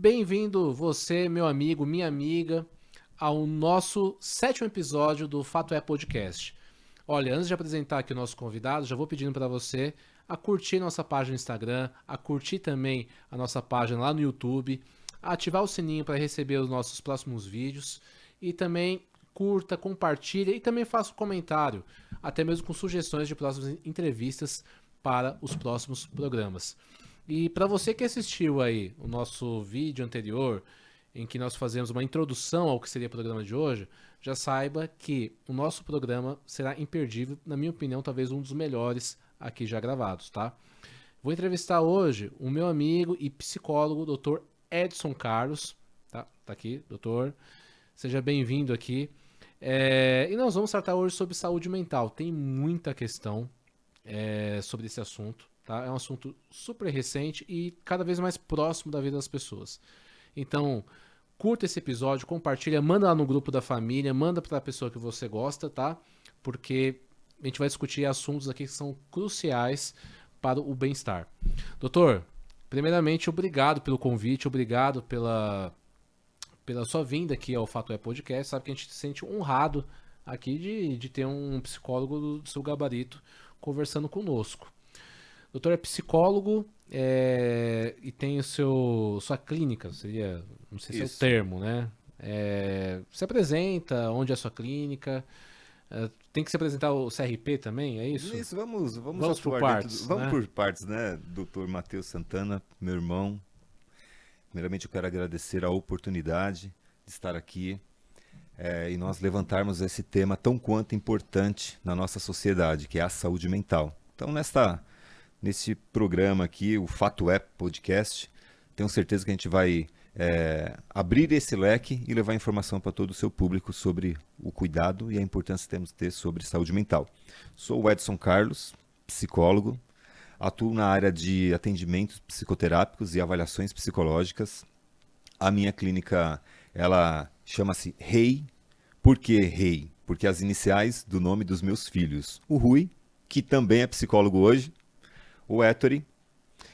Bem-vindo você, meu amigo, minha amiga, ao nosso 7º episódio do Fato É Podcast. Olha, antes de apresentar aqui o nosso convidado, já vou pedindo para você a curtir nossa página no Instagram, a curtir também a nossa página lá no YouTube, a ativar o sininho para receber os nossos próximos vídeos e também curta, compartilha e também faça um comentário, até mesmo com sugestões de próximas entrevistas para os próximos programas. E para você que assistiu aí o nosso vídeo anterior, em que nós fazemos uma introdução ao que seria o programa de hoje, já saiba que o nosso programa será imperdível, na minha opinião, talvez um dos melhores aqui já gravados, tá? Vou entrevistar hoje o meu amigo e psicólogo, Dr. Edson Carlos, tá? Tá aqui, doutor. Seja bem-vindo aqui. E nós vamos tratar hoje sobre saúde mental. Tem muita questão sobre esse assunto. Tá? É um assunto super recente e cada vez mais próximo da vida das pessoas. Então, curta esse episódio, compartilha, manda lá no grupo da família, manda para a pessoa que você gosta, tá? Porque a gente vai discutir assuntos aqui que são cruciais para o bem-estar. Doutor, primeiramente, obrigado pelo convite, obrigado pela sua vinda aqui ao Fato É Podcast. Sabe que a gente se sente honrado aqui de ter um psicólogo do seu gabarito conversando conosco. O doutor é psicólogo e tem sua clínica, seria, não sei se é o termo, né? Se apresenta, onde é a sua clínica, tem que se apresentar o CRP também, é isso? Isso, vamos por atuar partes, vamos né? por partes, né? Dr. Matheus Santana, meu irmão. Primeiramente eu quero agradecer a oportunidade de estar aqui e nós levantarmos esse tema tão quanto importante na nossa sociedade, que é a saúde mental. Então, nesse programa aqui, o Fato É Podcast, tenho certeza que a gente vai abrir esse leque e levar informação para todo o seu público sobre o cuidado e a importância que temos de ter sobre saúde mental. Sou o Edson Carlos, psicólogo, atuo na área de atendimentos psicoterápicos e avaliações psicológicas. A minha clínica, ela chama-se REI. Por que REI? Porque as iniciais do nome dos meus filhos. O Rui, que também é psicólogo hoje, o Ettore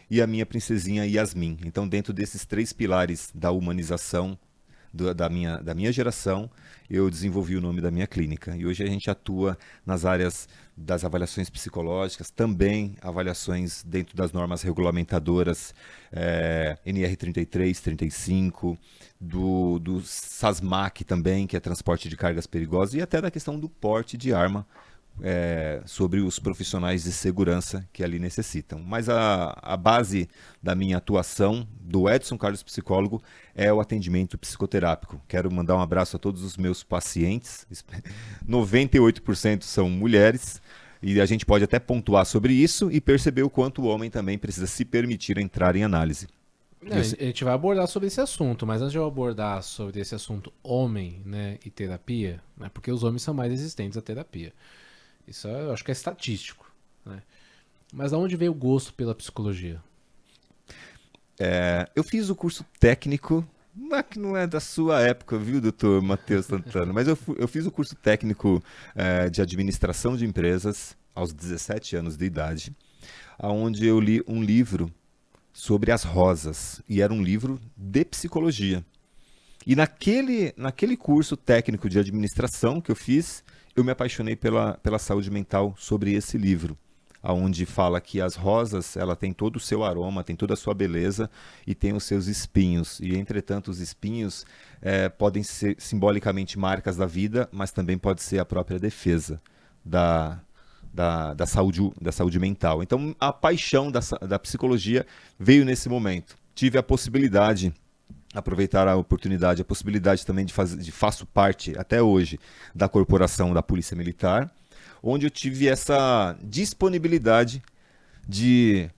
e a minha princesinha Yasmin. Então, dentro desses 3 pilares da humanização da minha geração, eu desenvolvi o nome da minha clínica. E hoje a gente atua nas áreas das avaliações psicológicas, também avaliações dentro das normas regulamentadoras NR33, 35, do SASMAC também, que é transporte de cargas perigosas, e até da questão do porte de arma, sobre os profissionais de segurança que ali necessitam. Mas a base da minha atuação, do Edson Carlos Psicólogo, é o atendimento psicoterápico. Quero mandar um abraço a todos os meus pacientes, 98% são mulheres, e a gente pode até pontuar sobre isso e perceber o quanto o homem também precisa se permitir entrar em análise. A gente vai abordar sobre esse assunto, mas antes de eu abordar sobre esse assunto homem, né, e terapia, né, porque os homens são mais resistentes à terapia. Isso eu acho que é estatístico, né? Mas aonde veio o gosto pela psicologia? Eu fiz o curso técnico, que não é da sua época, viu, doutor Matheus Santana? Mas eu fiz o curso técnico de administração de empresas aos 17 anos de idade, onde eu li um livro sobre as rosas, e era um livro de psicologia. E naquele curso técnico de administração que eu fiz, eu me apaixonei pela saúde mental sobre esse livro, onde fala que as rosas, ela tem todo o seu aroma, tem toda a sua beleza e tem os seus espinhos. E, entretanto, os espinhos podem ser simbolicamente marcas da vida, mas também pode ser a própria defesa da saúde mental. Então, a paixão da psicologia veio nesse momento. Tive a possibilidade, aproveitar a oportunidade, a possibilidade também faço parte, até hoje, da corporação da Polícia Militar, onde eu tive essa disponibilidade de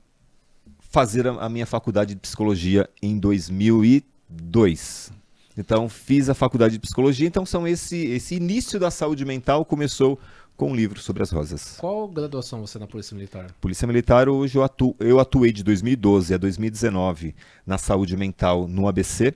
fazer a minha faculdade de psicologia em 2002. Então, fiz a faculdade de psicologia, então esse início da saúde mental começou com um livro sobre as rosas. Qual graduação você na Polícia Militar? Polícia Militar, hoje eu atuei de 2012 a 2019 na saúde mental no ABC,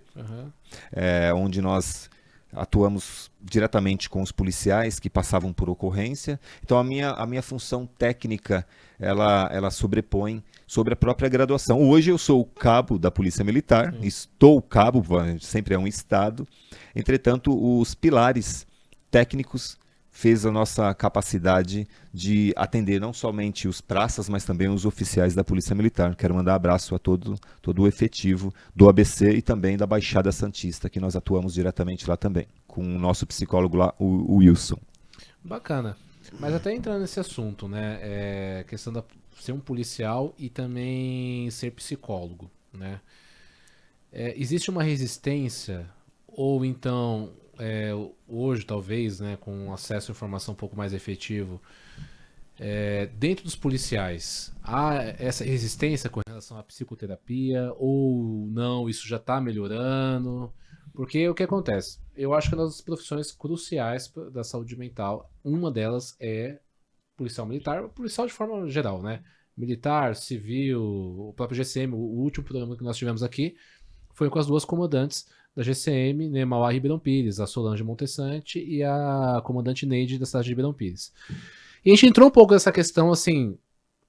onde nós atuamos diretamente com os policiais que passavam por ocorrência. Então a minha função técnica, ela sobrepõe sobre a própria graduação. Hoje eu sou o cabo da Polícia Militar, estou cabo, sempre é um estado. Entretanto, os pilares técnicos fez a nossa capacidade de atender não somente os praças, mas também os oficiais da Polícia Militar. Quero mandar abraço a todo o efetivo do ABC e também da Baixada Santista, que nós atuamos diretamente lá também, com o nosso psicólogo lá, o Wilson. Bacana. Mas até entrando nesse assunto, né, questão de ser um policial e também ser psicólogo, né? Existe uma resistência, ou então... hoje talvez, né, com acesso à informação um pouco mais efetivo, dentro dos policiais, há essa resistência com relação à psicoterapia ou não, isso já está melhorando? Porque o que acontece? Eu acho que nas profissões cruciais da saúde mental, uma delas é policial militar, policial de forma geral, né? Militar, civil, o próprio GCM, o último programa que nós tivemos aqui foi com as duas comandantes da GCM, né, Mauá Ribeirão Pires, a Solange Montessante e a comandante Neide da cidade de Ribeirão Pires. E a gente entrou um pouco nessa questão, assim,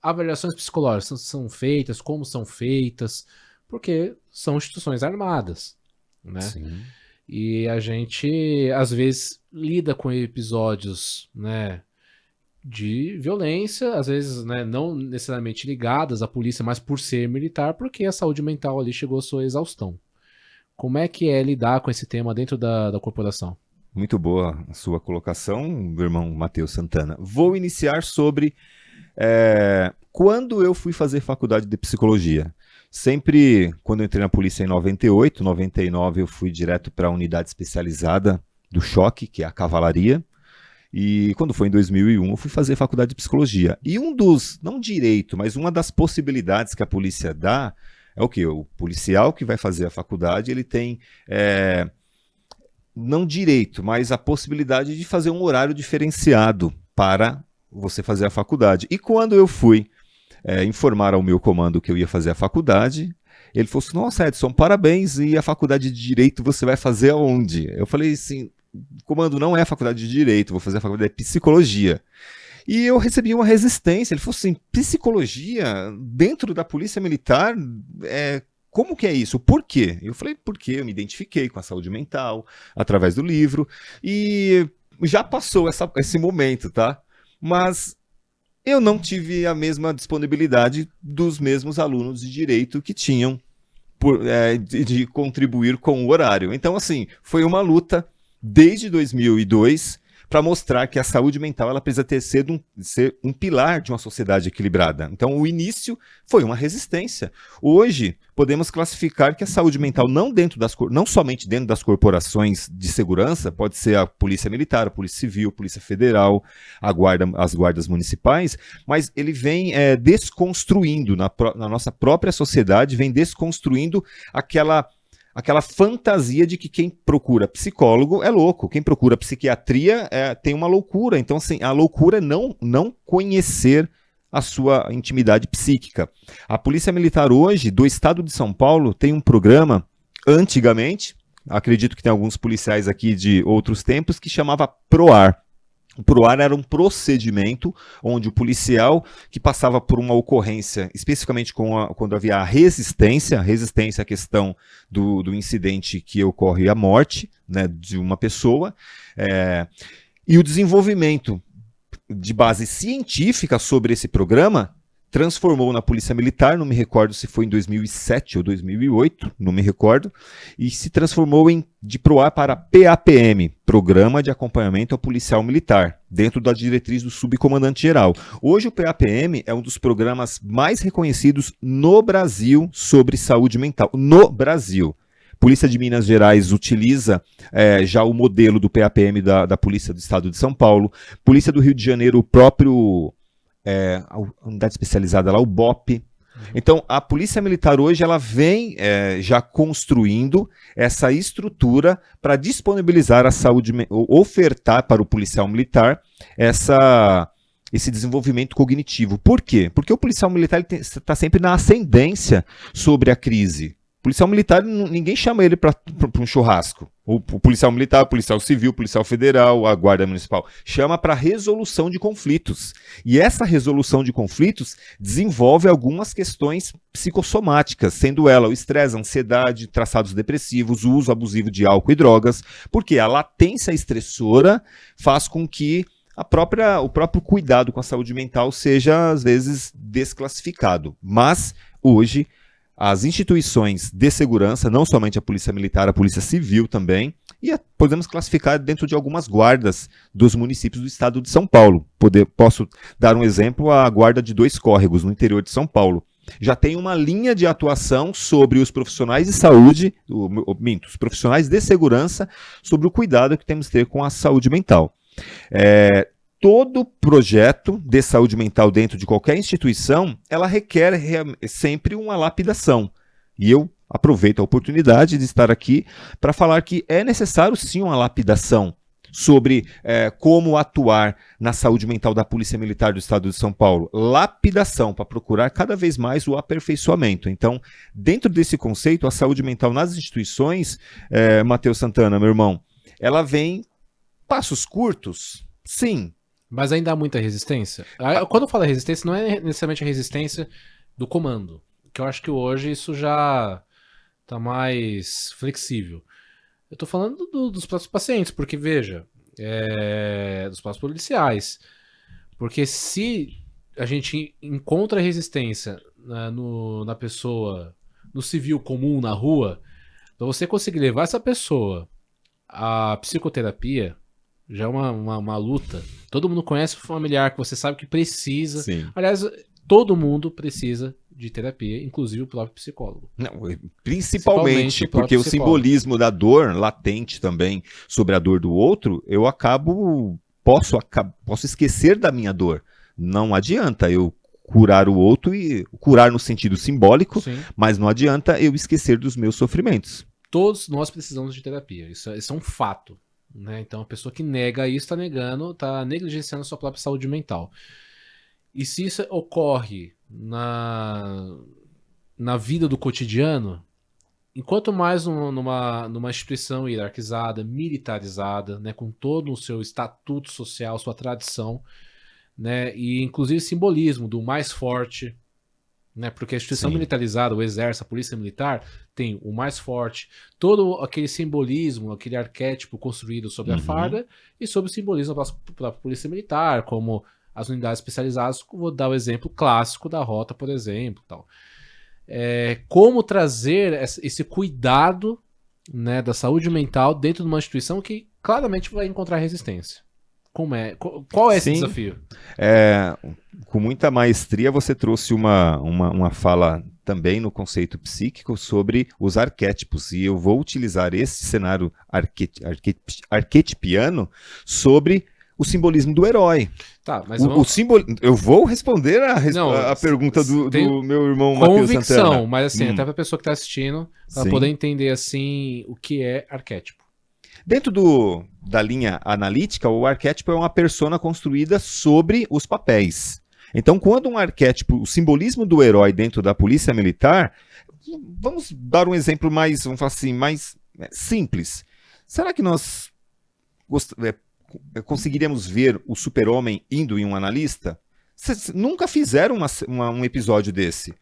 avaliações psicológicas são feitas, como são feitas, porque são instituições armadas, né? Sim. E a gente, às vezes, lida com episódios, né, de violência, às vezes, né, não necessariamente ligadas à polícia, mas por ser militar, porque a saúde mental ali chegou à sua exaustão. Como é que é lidar com esse tema dentro da corporação? Muito boa a sua colocação, meu irmão Matheus Santana. Vou iniciar sobre quando eu fui fazer faculdade de psicologia. Sempre, quando eu entrei na polícia em 98, 99, eu fui direto para a unidade especializada do choque, que é a cavalaria. E quando foi em 2001, eu fui fazer faculdade de psicologia. E não direito, mas uma das possibilidades que a polícia dá é o quê? O policial que vai fazer a faculdade, ele tem, não direito, mas a possibilidade de fazer um horário diferenciado para você fazer a faculdade. E quando eu fui informar ao meu comando que eu ia fazer a faculdade, ele falou assim, nossa, Edson, parabéns, e a faculdade de Direito você vai fazer aonde? Eu falei assim, comando, não é a faculdade de Direito, vou fazer a faculdade de Psicologia. E eu recebi uma resistência. Ele falou assim, psicologia dentro da Polícia Militar, como que é isso? Por quê? Eu falei, porque eu me identifiquei com a saúde mental, através do livro, e já passou esse momento, tá? Mas eu não tive a mesma disponibilidade dos mesmos alunos de Direito que tinham de contribuir com o horário. Então, assim, foi uma luta desde 2002 para mostrar que a saúde mental ela precisa ser um pilar de uma sociedade equilibrada. Então, o início foi uma resistência. Hoje, podemos classificar que a saúde mental não somente dentro das corporações de segurança, pode ser a Polícia Militar, a Polícia Civil, a Polícia Federal, as guardas municipais, mas ele vem desconstruindo, na nossa própria sociedade, vem desconstruindo aquela fantasia de que quem procura psicólogo é louco, quem procura psiquiatria tem uma loucura. Então, assim, a loucura é não conhecer a sua intimidade psíquica. A Polícia Militar hoje, do estado de São Paulo, tem um programa, antigamente, acredito que tem alguns policiais aqui de outros tempos, que chamava PROAR. O PROAR era um procedimento onde o policial que passava por uma ocorrência, especificamente quando havia a resistência à questão do incidente que ocorre a morte, né, de uma pessoa, e o desenvolvimento de base científica sobre esse programa transformou na Polícia Militar, não me recordo se foi em 2007 ou 2008, não me recordo, e se transformou de PROAR para PAPM, Programa de Acompanhamento ao Policial Militar, dentro da diretriz do Subcomandante-Geral. Hoje o PAPM é um dos programas mais reconhecidos no Brasil sobre saúde mental, no Brasil. Polícia de Minas Gerais utiliza já o modelo do PAPM da Polícia do Estado de São Paulo, Polícia do Rio de Janeiro, o próprio... a unidade especializada lá, o BOP. Então, a Polícia Militar hoje ela vem já construindo essa estrutura para disponibilizar a saúde, ofertar para o policial militar esse desenvolvimento cognitivo. Por quê? Porque o policial militar está sempre na ascendência sobre a crise. Policial militar, ninguém chama ele para um churrasco. O policial militar, o policial civil, o policial federal, a guarda municipal. Chama para resolução de conflitos. E essa resolução de conflitos desenvolve algumas questões psicossomáticas, sendo ela o estresse, a ansiedade, traçados depressivos, o uso abusivo de álcool e drogas, porque a latência estressora faz com que o próprio cuidado com a saúde mental seja, às vezes, desclassificado. Mas, hoje, as instituições de segurança, não somente a Polícia Militar, a Polícia Civil também, e podemos classificar dentro de algumas guardas dos municípios do estado de São Paulo. Posso dar um exemplo, a guarda de 2 córregos no interior de São Paulo. Já tem uma linha de atuação sobre os profissionais de saúde, os profissionais de segurança, sobre o cuidado que temos que ter com a saúde mental. Todo projeto de saúde mental dentro de qualquer instituição, ela requer sempre uma lapidação. E eu aproveito a oportunidade de estar aqui para falar que é necessário sim uma lapidação sobre como atuar na saúde mental da Polícia Militar do Estado de São Paulo. Lapidação, para procurar cada vez mais o aperfeiçoamento. Então, dentro desse conceito, a saúde mental nas instituições, Matheus Santana, meu irmão, ela vem passos curtos, sim. Mas ainda há muita resistência? Quando eu falo resistência, não é necessariamente a resistência do comando, que eu acho que hoje isso já está mais flexível. Eu estou falando dos próprios pacientes, porque veja, dos próprios policiais. Porque se a gente encontra resistência na pessoa, no civil comum, na rua, para você conseguir levar essa pessoa à psicoterapia, já é uma luta. Todo mundo conhece o familiar que você sabe que precisa. Sim. Aliás, todo mundo precisa de terapia, inclusive o próprio psicólogo. Não, principalmente porque o psicólogo. simbolismo da dor, latente também, sobre a dor do outro, eu posso esquecer da minha dor. Não adianta eu curar o outro, e curar no sentido simbólico, Sim. mas não adianta eu esquecer dos meus sofrimentos. Todos nós precisamos de terapia. Isso é um fato. Né? Então, a pessoa que nega isso está negligenciando a sua própria saúde mental. E se isso ocorre na vida do cotidiano, enquanto mais numa instituição hierarquizada, militarizada, né, com todo o seu estatuto social, sua tradição, né, e inclusive simbolismo do mais forte, né, porque a instituição Sim. militarizada, o exército, a polícia militar, tem o mais forte, todo aquele simbolismo, aquele arquétipo construído sobre a farda e sobre o simbolismo da polícia militar, como as unidades especializadas. Vou dar o exemplo clássico da rota, por exemplo. Tal. Como trazer esse cuidado, né, da saúde mental dentro de uma instituição que claramente vai encontrar resistência. Qual é esse Sim. desafio? Com muita maestria, você trouxe uma fala também no conceito psíquico sobre os arquétipos, e eu vou utilizar esse cenário arquetipiano sobre o simbolismo do herói. Tá, mas eu vou responder a pergunta do meu irmão Matheus Santana. Convicção, mas assim, até para a pessoa que está assistindo, para Sim. poder entender assim o que é arquétipo. Dentro da linha analítica, o arquétipo é uma persona construída sobre os papéis. Então, quando um arquétipo, o simbolismo do herói dentro da polícia militar, vamos dar um exemplo mais, vamos falar assim, mais simples. Será que nós conseguiríamos ver o super-homem indo em um analista? Nunca fizeram um episódio desse.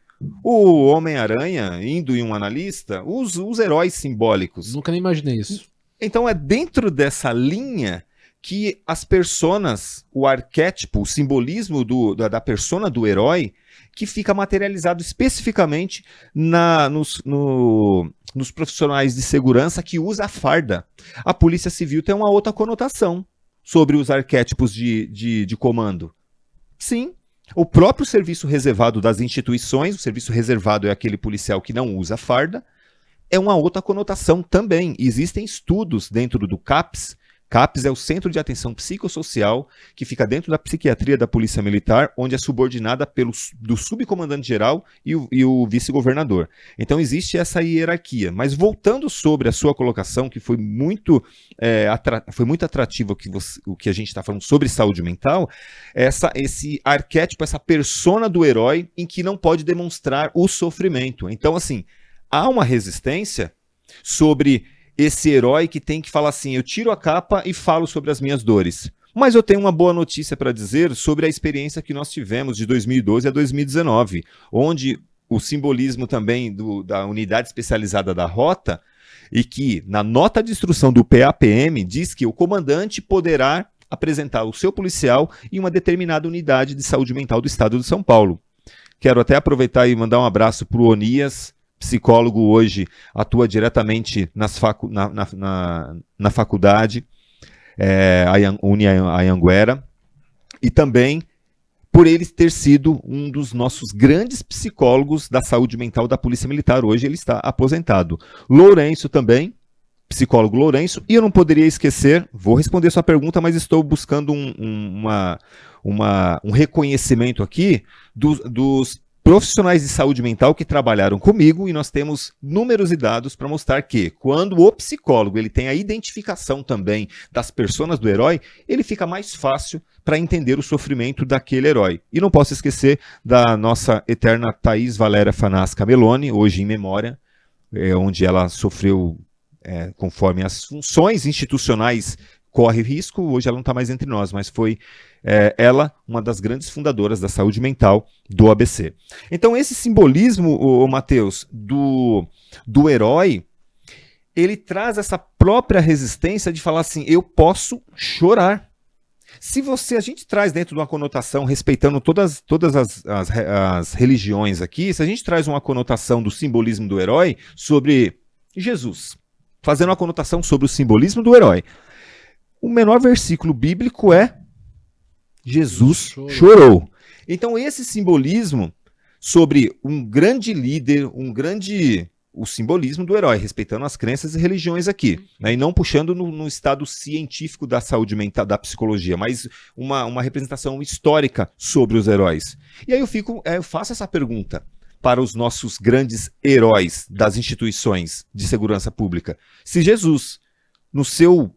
O Homem-Aranha indo em um analista, os heróis simbólicos. Nunca nem imaginei isso. Então é dentro dessa linha que as personas, o arquétipo, o simbolismo da persona do herói, que fica materializado especificamente nos profissionais de segurança que usa a farda. A Polícia Civil tem uma outra conotação sobre os arquétipos de comando. Sim, o próprio serviço reservado das instituições, o serviço reservado é aquele policial que não usa farda, é uma outra conotação também. Existem estudos dentro do CAPS. CAPS é o Centro de Atenção Psicossocial, que fica dentro da psiquiatria da Polícia Militar, onde é subordinada do subcomandante-geral e o vice-governador. Então existe essa hierarquia. Mas voltando sobre a sua colocação, que foi muito atrativo o que a gente está falando sobre saúde mental, esse arquétipo, essa persona do herói em que não pode demonstrar o sofrimento. Então, assim, há uma resistência sobre esse herói que tem que falar assim, eu tiro a capa e falo sobre as minhas dores. Mas eu tenho uma boa notícia para dizer sobre a experiência que nós tivemos de 2012 a 2019, onde o simbolismo também da unidade especializada da rota, e que na nota de instrução do PAPM diz que o comandante poderá apresentar o seu policial em uma determinada unidade de saúde mental do estado de São Paulo. Quero até aproveitar e mandar um abraço para o Onias, psicólogo hoje, atua diretamente na faculdade, Anhanguera, e também por ele ter sido um dos nossos grandes psicólogos da saúde mental da Polícia Militar. Hoje ele está aposentado. Lourenço também, psicólogo Lourenço, e eu não poderia esquecer, vou responder sua pergunta, mas estou buscando um reconhecimento aqui dos profissionais de saúde mental que trabalharam comigo, e nós temos números e dados para mostrar que quando o psicólogo ele tem a identificação também das personas do herói, ele fica mais fácil para entender o sofrimento daquele herói. E não posso esquecer da nossa eterna Thaís Valéria Fanasca Meloni, hoje em memória, onde ela sofreu, conforme as funções institucionais corre risco, hoje ela não está mais entre nós, mas foi ela uma das grandes fundadoras da saúde mental do ABC. Então esse simbolismo, Matheus, do herói, ele traz essa própria resistência de falar assim, eu posso chorar. Se a gente traz dentro de uma conotação, respeitando todas as religiões aqui, se a gente traz uma conotação do simbolismo do herói sobre Jesus, fazendo uma conotação sobre o simbolismo do herói, o menor versículo bíblico é Jesus chorou. Então esse simbolismo sobre um grande líder, o simbolismo do herói, respeitando as crenças e religiões aqui, né, e não puxando no estado científico da saúde mental, da psicologia, mas uma representação histórica sobre os heróis. E aí eu faço essa pergunta para os nossos grandes heróis das instituições de segurança pública. Se Jesus, no seu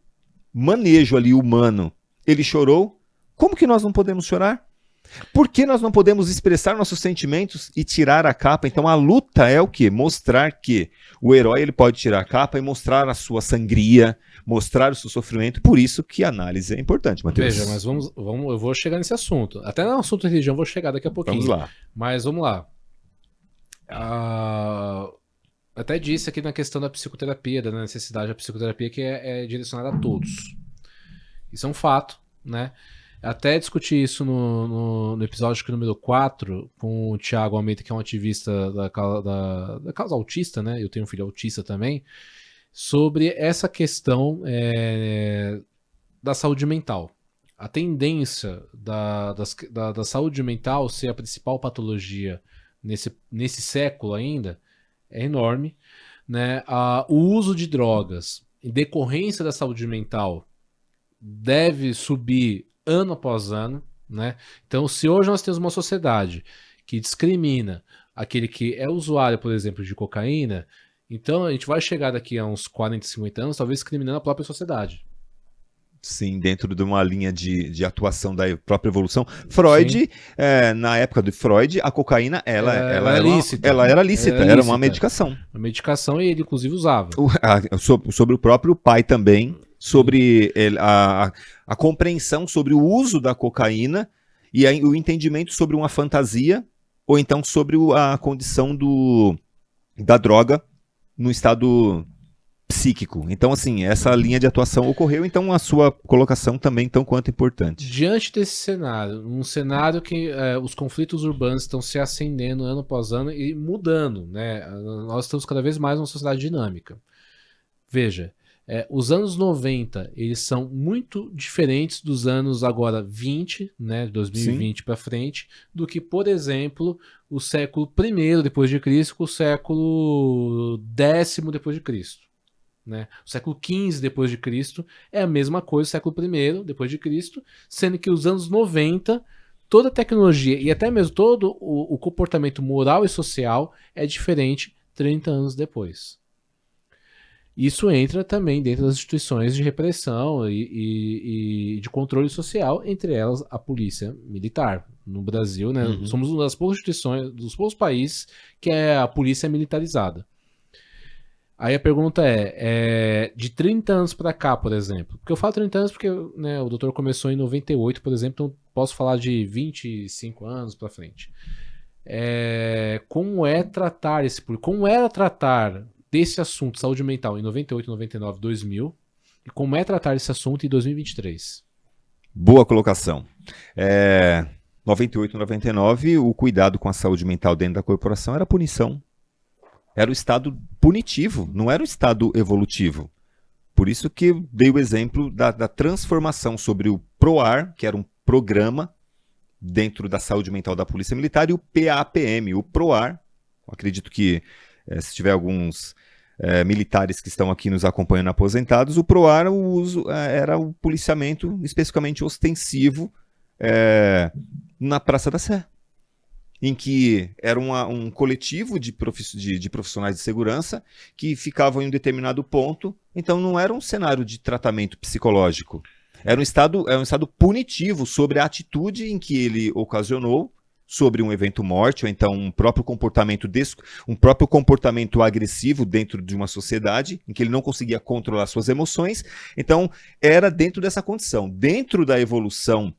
manejo ali humano, ele chorou, como que nós não podemos chorar? Por que nós não podemos expressar nossos sentimentos e tirar a capa? Então a luta é o quê? Mostrar que o herói ele pode tirar a capa e mostrar a sua sangria, mostrar o seu sofrimento. Por isso que a análise é importante, Matheus. Veja, mas eu vou chegar nesse assunto. Até no assunto de religião eu vou chegar daqui a pouquinho. Vamos lá. Mas vamos lá. Até disse aqui na questão da psicoterapia, da necessidade da psicoterapia que é direcionada a todos. Isso é um fato, né? Até discuti isso no episódio número 4 com o Thiago Almeida, que é um ativista da causa autista, né? Eu tenho um filho autista também, sobre essa questão da saúde mental. A tendência da saúde mental ser a principal patologia nesse século ainda é enorme, né? O uso de drogas em decorrência da saúde mental deve subir ano após ano, né? Então, se hoje nós temos uma sociedade que discrimina aquele que é usuário, por exemplo, de cocaína, então a gente vai chegar daqui a uns 40, 50 anos, talvez discriminando a própria sociedade. Sim, dentro de uma linha de atuação da própria evolução. Freud, na época de Freud, a cocaína ela era lícita. Ela era lícita, era uma medicação. Uma medicação e ele, inclusive, usava. Sobre o próprio pai também, sobre a compreensão sobre o uso da cocaína e o entendimento sobre uma fantasia, ou então sobre a condição da droga no estado psíquico. Então, assim, essa linha de atuação ocorreu, então a sua colocação também tão quanto importante. Diante desse cenário, um cenário que os conflitos urbanos estão se acendendo ano após ano e mudando, né? Nós estamos cada vez mais numa sociedade dinâmica. Veja, os anos 90, eles são muito diferentes dos anos agora 20, né, 2020 para frente, do que, por exemplo, o século I depois de Cristo com o século X depois de Cristo. Né? O século XV depois de Cristo é a mesma coisa, o século I depois de Cristo, sendo que os anos 90, toda a tecnologia e até mesmo todo o comportamento moral e social é diferente 30 anos depois. Isso entra também dentro das instituições de repressão e de controle social, entre elas a polícia militar. No Brasil, né, somos uma das poucas instituições, dos poucos países que a polícia é militarizada. Aí a pergunta de 30 anos pra cá, por exemplo. Porque eu falo 30 anos porque, né, o doutor começou em 98, por exemplo, então posso falar de 25 anos pra frente. Como é tratar como era tratar desse assunto, saúde mental, em 98, 99, 2000, e como é tratar esse assunto em 2023? Boa colocação. 98, 99, o cuidado com a saúde mental dentro da corporação era punição. Era o estado punitivo, não era o estado evolutivo. Por isso que eu dei o exemplo da transformação sobre o PROAR, que era um programa dentro da saúde mental da Polícia Militar, e o PAPM, o PROAR. Acredito que, se tiver alguns militares que estão aqui nos acompanhando aposentados, o PROAR era o policiamento especificamente ostensivo na Praça da Sé, em que era um coletivo de profissionais de segurança que ficavam em um determinado ponto. Então não era um cenário de tratamento psicológico. Era um estado punitivo sobre a atitude em que ele ocasionou, sobre um evento morte, ou então um próprio comportamento agressivo dentro de uma sociedade, em que ele não conseguia controlar suas emoções. Então era dentro dessa condição. Dentro da evolução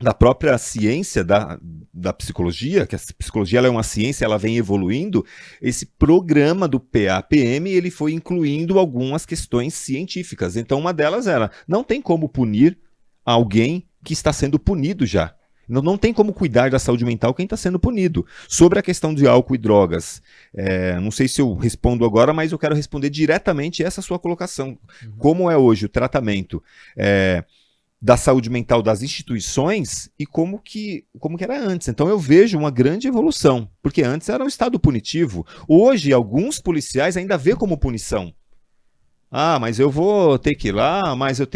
da própria ciência da psicologia, que a psicologia ela é uma ciência, ela vem evoluindo, esse programa do PAPM ele foi incluindo algumas questões científicas. Então uma delas era, não tem como punir alguém que está sendo punido já. Não tem como cuidar da saúde mental quem está sendo punido. Sobre a questão de álcool e drogas, não sei se eu respondo agora, mas eu quero responder diretamente essa sua colocação. Como é hoje o tratamento da saúde mental das instituições e como que era antes. Então eu vejo uma grande evolução, porque antes era um estado punitivo. Hoje, alguns policiais ainda vê como punição. Ah, mas eu vou ter que ir lá, mas eu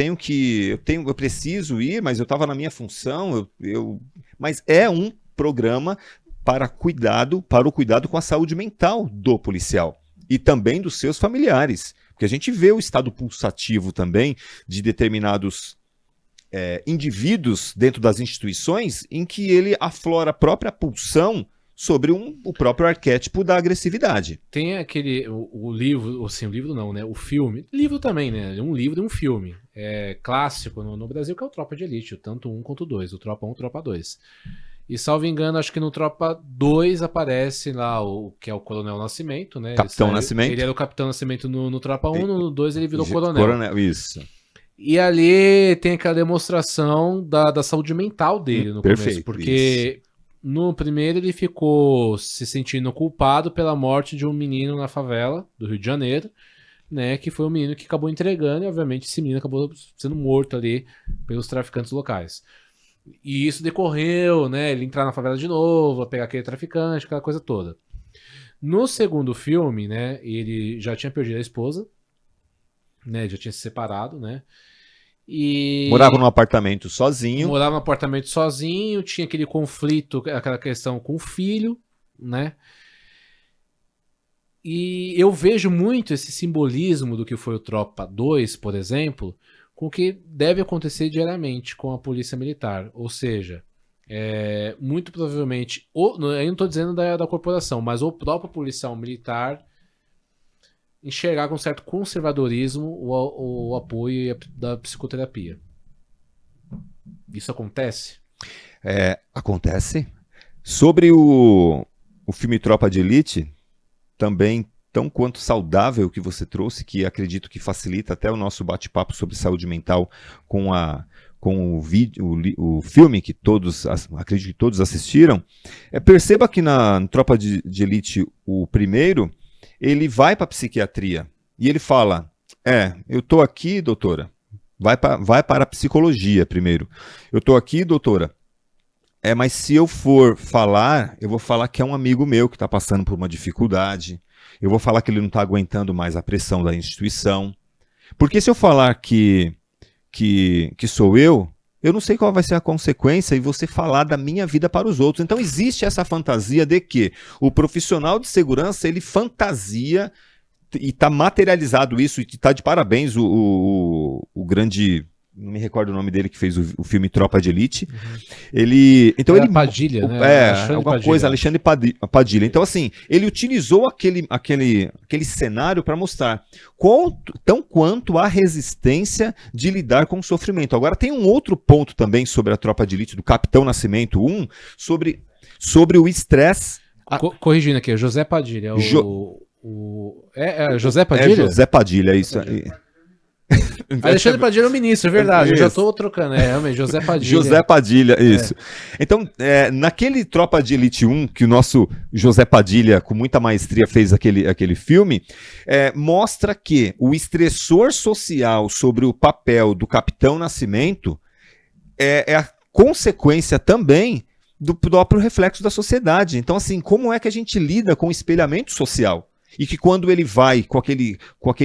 preciso ir, mas eu estava na minha função. Mas é um programa para o cuidado com a saúde mental do policial e também dos seus familiares. Porque a gente vê o estado pulsativo também de determinados indivíduos dentro das instituições em que ele aflora a própria pulsão sobre o próprio arquétipo da agressividade. Tem o livro, assim, o livro não, né? O filme, livro também, né? Um livro e um filme clássico no Brasil, que é o Tropa de Elite, tanto um quanto o 2, o Tropa 1 e o Tropa 2. E, salvo engano, acho que no Tropa 2 aparece lá que é o Coronel Nascimento, né? Capitão Nascimento. Ele era o Capitão Nascimento no Tropa 1, no 2 ele virou Coronel. Isso. E ali tem aquela demonstração da saúde mental dele no começo, porque no primeiro ele ficou se sentindo culpado pela morte de um menino na favela do Rio de Janeiro, né, que foi o menino que acabou entregando e obviamente esse menino acabou sendo morto ali pelos traficantes locais. E isso decorreu, né, ele entrar na favela de novo, pegar aquele traficante, aquela coisa toda. No segundo filme, né, ele já tinha perdido a esposa, né, já tinha se separado, né? E morava num apartamento sozinho. Tinha aquele conflito, aquela questão com o filho, né? E eu vejo muito esse simbolismo do que foi o Tropa 2, por exemplo, com o que deve acontecer diariamente com a polícia militar. Ou seja, muito provavelmente, eu não estou dizendo da corporação, mas o próprio policial militar enxergar com certo conservadorismo o apoio da psicoterapia. Isso acontece? Acontece. Sobre o filme Tropa de Elite, também tão quanto saudável que você trouxe, que acredito que facilita até o nosso bate-papo sobre saúde mental com o filme que acredito que todos assistiram. Perceba que na Tropa de Elite, o primeiro, ele vai para a psiquiatria e ele fala, eu estou aqui, doutora, vai para a psicologia primeiro. Eu estou aqui, doutora, mas se eu for falar, eu vou falar que é um amigo meu que está passando por uma dificuldade, eu vou falar que ele não está aguentando mais a pressão da instituição, porque se eu falar que sou eu não sei qual vai ser a consequência e você falar da minha vida para os outros. Então existe essa fantasia de que o profissional de segurança, ele fantasia, e está materializado isso, e está de parabéns o grande não me recordo o nome dele, que fez o filme Tropa de Elite. Uhum. Então ele Padilha, né? alguma coisa, Alexandre Padilha. Então assim, ele utilizou aquele cenário para mostrar tão quanto a resistência de lidar com o sofrimento. Agora tem um outro ponto também sobre a Tropa de Elite do Capitão Nascimento 1, sobre o estresse. Corrigindo aqui, José Padilha. José Padilha? José Padilha, é isso aí. Alexandre Padilha é o ministro, é verdade. Eu já estou trocando. Realmente, José Padilha. José Padilha, isso. Então, naquele Tropa de Elite 1, que o nosso José Padilha, com muita maestria, fez aquele filme, mostra que o estressor social sobre o papel do Capitão Nascimento é a consequência também do próprio reflexo da sociedade. Então, assim, como é que a gente lida com o espelhamento social? E que quando ele vai com aquele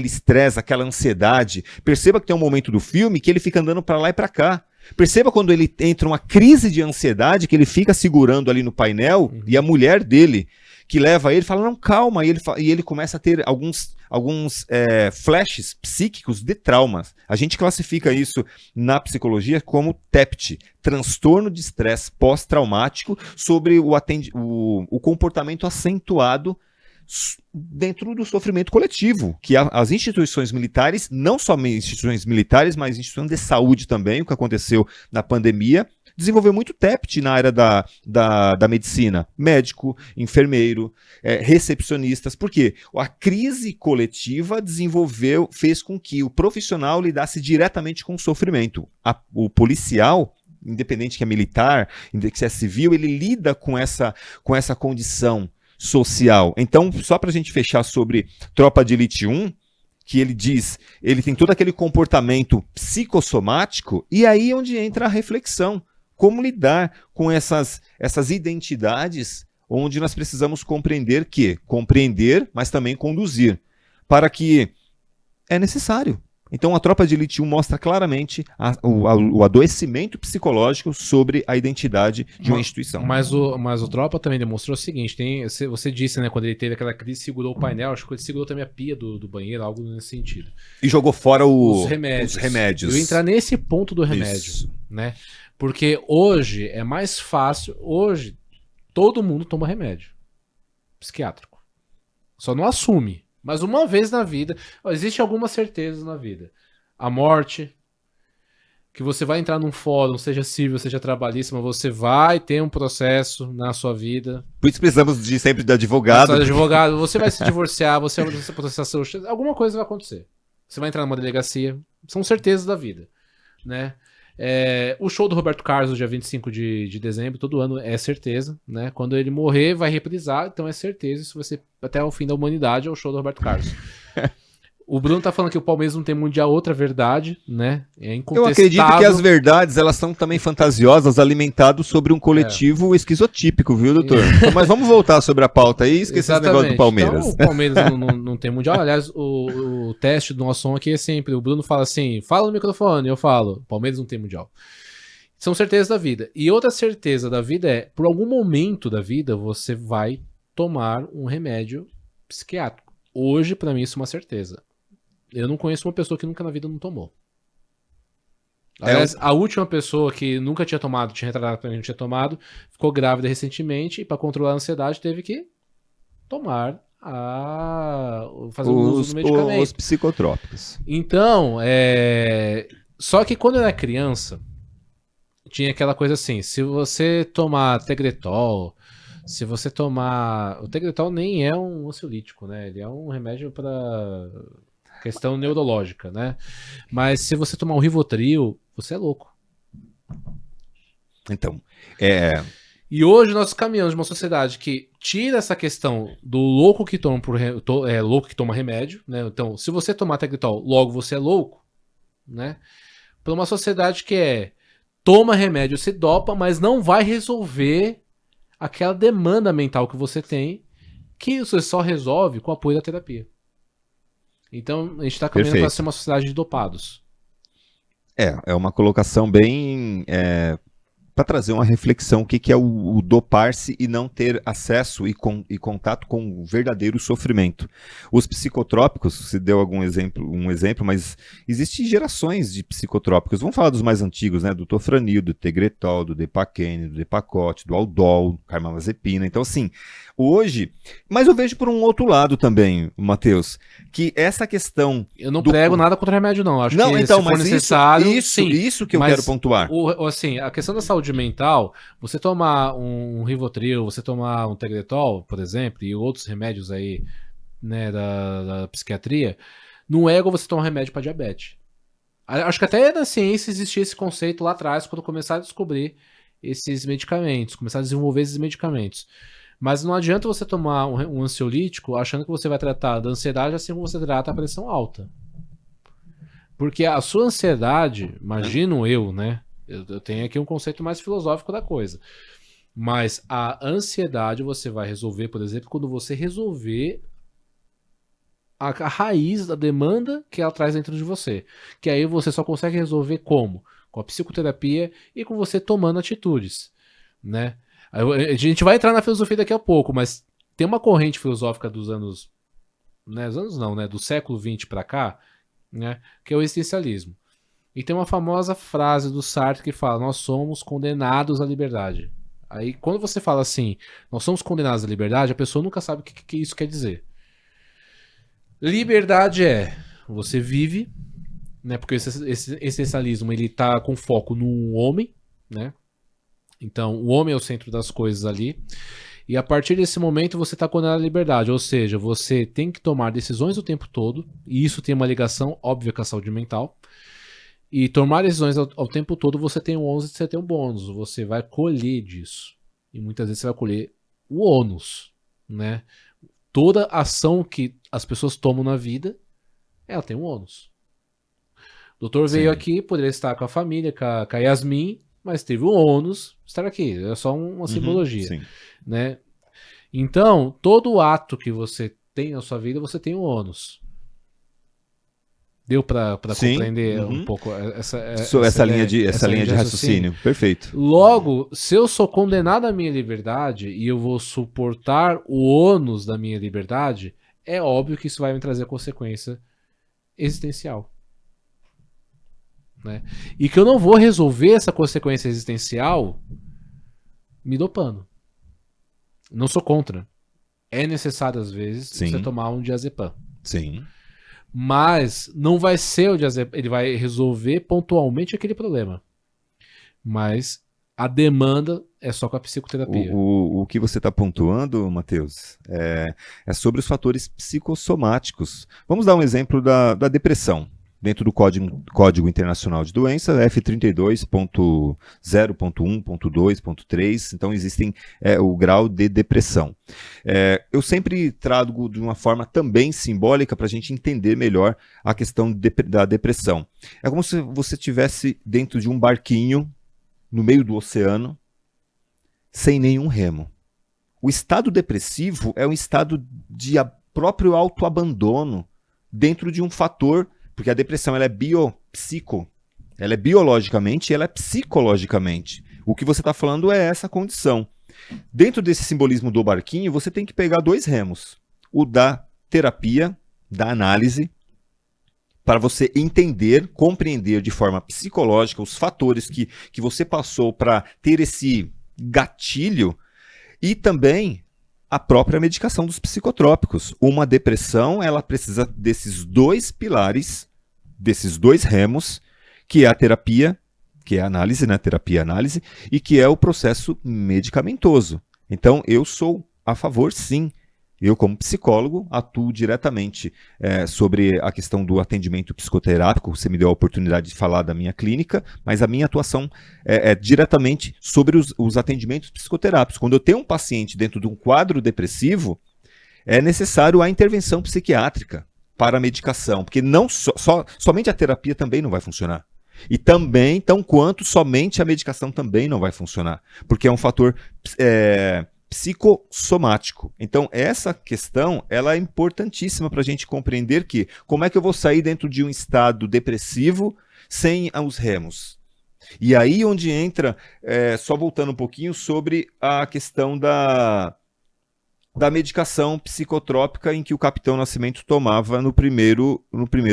estresse, aquela ansiedade, perceba que tem um momento do filme que ele fica andando para lá e para cá. Perceba quando ele entra uma crise de ansiedade, que ele fica segurando ali no painel, e a mulher dele, que leva ele, fala, não, calma, e ele começa a ter alguns flashes psíquicos de traumas. A gente classifica isso na psicologia como TEPT, transtorno de estresse pós-traumático, sobre o comportamento acentuado dentro do sofrimento coletivo, que as instituições militares, não somente instituições militares, mas instituições de saúde também, o que aconteceu na pandemia, desenvolveu muito TEPT na área da medicina, médico, enfermeiro, recepcionistas, porque a crise coletiva fez com que o profissional lidasse diretamente com o sofrimento. O policial, independente que é militar, que é civil, ele lida com essa condição social. Então, só para a gente fechar sobre Tropa de Elite 1, que ele tem todo aquele comportamento psicossomático, e aí é onde entra a reflexão. Como lidar com essas identidades, onde nós precisamos compreender, mas também conduzir, para que é necessário. Então, a Tropa de Elite 1 mostra claramente o adoecimento psicológico sobre a identidade de uma instituição. Mas o Tropa também demonstrou o seguinte, você disse, né, quando ele teve aquela crise, segurou o painel, acho que ele segurou também a pia do banheiro, algo nesse sentido. E jogou fora os remédios. Eu ia entrar nesse ponto do remédio, né? Porque hoje é mais fácil, hoje todo mundo toma remédio psiquiátrico. Só não assume. Mas uma vez na vida, existe algumas certezas na vida. A morte, que você vai entrar num fórum, seja civil, seja trabalhista, mas você vai ter um processo na sua vida. Por isso precisamos sempre de advogado. Você vai se divorciar, você vai processar alguma coisa vai acontecer. Você vai entrar numa delegacia. São certezas da vida, né? O show do Roberto Carlos, dia 25 de dezembro, todo ano é certeza, né? Quando ele morrer, vai reprisar, então é certeza. Isso vai ser até o fim da humanidade, é o show do Roberto Carlos. O Bruno tá falando que o Palmeiras não tem mundial, outra verdade, né? É incontestável. Eu acredito que as verdades, elas são também fantasiosas, alimentadas sobre um coletivo esquizotípico, viu, doutor? Então, mas vamos voltar sobre a pauta aí e esquecer esse negócio do Palmeiras. Então, o Palmeiras não tem mundial. Aliás, o teste do nosso som aqui é sempre, o Bruno fala assim, fala no microfone, eu falo, Palmeiras não tem mundial. São certezas da vida. E outra certeza da vida é, por algum momento da vida, você vai tomar um remédio psiquiátrico. Hoje, pra mim, isso é uma certeza. Eu não conheço uma pessoa que nunca na vida não tomou. Aliás, a última pessoa que nunca tinha tomado, tinha retratado pra mim, não tinha tomado, ficou grávida recentemente e para controlar a ansiedade teve que tomar fazer o uso do medicamento. Os psicotrópicos. Então, só que quando eu era criança, tinha aquela coisa assim, se você tomar Tegretol, se você tomar... O Tegretol nem é um ansiolítico, né? Ele é um remédio para... questão neurológica, né? Mas se você tomar um Rivotril, você é louco. Então, E hoje nós caminhamos de uma sociedade que tira essa questão do louco que toma louco que toma remédio, né? Então, se você tomar Tegretol, logo você é louco, né? Para uma sociedade que toma remédio, se dopa, mas não vai resolver aquela demanda mental que você tem, que você só resolve com o apoio da terapia. Então, a gente está caminhando para ser uma sociedade de dopados. É uma colocação bem para trazer uma reflexão, o que é o dopar-se e não ter acesso e contato com o verdadeiro sofrimento. Os psicotrópicos, você deu um exemplo, mas existem gerações de psicotrópicos. Vamos falar dos mais antigos, né? Do Tofranil, do Tegretol, do Depaquene, do Depakote, do Aldol, carbamazepina. Então, assim, hoje... Mas eu vejo por um outro lado também, Matheus, que essa questão... Eu não prego nada contra remédio, não. Acho não, que então, se for mas necessário, isso que eu quero pontuar. Assim, a questão da saúde mental, você tomar um Rivotril, você tomar um Tegretol, por exemplo, e outros remédios aí, né, da psiquiatria, não é igual você tomar um remédio para diabetes. Acho que até na ciência existia esse conceito lá atrás, quando começaram a descobrir esses medicamentos, começaram a desenvolver esses medicamentos. Mas não adianta você tomar um ansiolítico achando que você vai tratar da ansiedade assim como você trata a pressão alta. Porque a sua ansiedade, imagino eu, né? Eu tenho aqui um conceito mais filosófico da coisa. Mas a ansiedade você vai resolver, por exemplo, quando você resolver a raiz da demanda que ela traz dentro de você. Que aí você só consegue resolver como? Com a psicoterapia e com você tomando atitudes, né? A gente vai entrar na filosofia daqui a pouco, mas tem uma corrente filosófica dos anos... Né, os anos não, né? Do século XX para cá, né? Que é o existencialismo. E tem uma famosa frase do Sartre que fala: nós somos condenados à liberdade. Aí quando você fala assim, nós somos condenados à liberdade, a pessoa nunca sabe o que isso quer dizer. Liberdade é você vive, né? Porque esse existencialismo ele tá com foco no homem, né? Então o homem é o centro das coisas ali. E a partir desse momento você está condenado à liberdade, ou seja, você tem que tomar decisões o tempo todo, e isso tem uma ligação óbvia com a saúde mental. E tomar decisões ao tempo todo, você tem um ônus e você tem um bônus. Você vai colher disso. E muitas vezes você vai colher o ônus, né? Toda ação que as pessoas tomam na vida, ela tem um ônus. O doutor veio aqui, poderia estar com a família, com a Yasmin, mas teve o ônus estar aqui. É só uma simbologia, né? Então, todo ato que você tem na sua vida, você tem um ônus. Deu para compreender um pouco essa linha de raciocínio? Perfeito. Logo, se eu sou condenado à minha liberdade e eu vou suportar o ônus da minha liberdade, é óbvio que isso vai me trazer consequência existencial. Né? E que eu não vou resolver essa consequência existencial me dopando. Não sou contra. É necessário, às vezes, você tomar um diazepam. Sim. Mas não vai ser o diazepam. Ele vai resolver pontualmente aquele problema. Mas a demanda é só com a psicoterapia. O que você está pontuando, Matheus, é sobre os fatores psicossomáticos. Vamos dar um exemplo da depressão. Dentro do Código Internacional de Doenças, F32.0.1.2.3, então existem o grau de depressão. Eu sempre trago de uma forma também simbólica para a gente entender melhor a questão da depressão. É como se você estivesse dentro de um barquinho, no meio do oceano, sem nenhum remo. O estado depressivo é um estado de próprio autoabandono dentro de um fator... Porque a depressão ela é ela é biologicamente e ela é psicologicamente. O que você está falando é essa condição. Dentro desse simbolismo do barquinho, você tem que pegar dois remos. O da terapia, da análise, para você entender, compreender de forma psicológica os fatores que você passou para ter esse gatilho e também... a própria medicação dos psicotrópicos. Uma depressão, ela precisa desses dois pilares, desses dois remos, que é a terapia, que é a análise, né? Terapia e análise, e que é o processo medicamentoso. Então, eu sou a favor, sim. Eu, como psicólogo, atuo diretamente sobre a questão do atendimento psicoterápico. Você me deu a oportunidade de falar da minha clínica, mas a minha atuação é diretamente sobre os atendimentos psicoterápicos. Quando eu tenho um paciente dentro de um quadro depressivo, é necessário a intervenção psiquiátrica para a medicação, porque não somente a terapia também não vai funcionar. E também, tão quanto somente a medicação também não vai funcionar, porque é um fator... psicossomático. Então, essa questão ela é importantíssima para a gente compreender que como é que eu vou sair dentro de um estado depressivo sem os remos? E aí onde entra, só voltando um pouquinho sobre a questão da medicação psicotrópica em que o Capitão Nascimento tomava no primeiro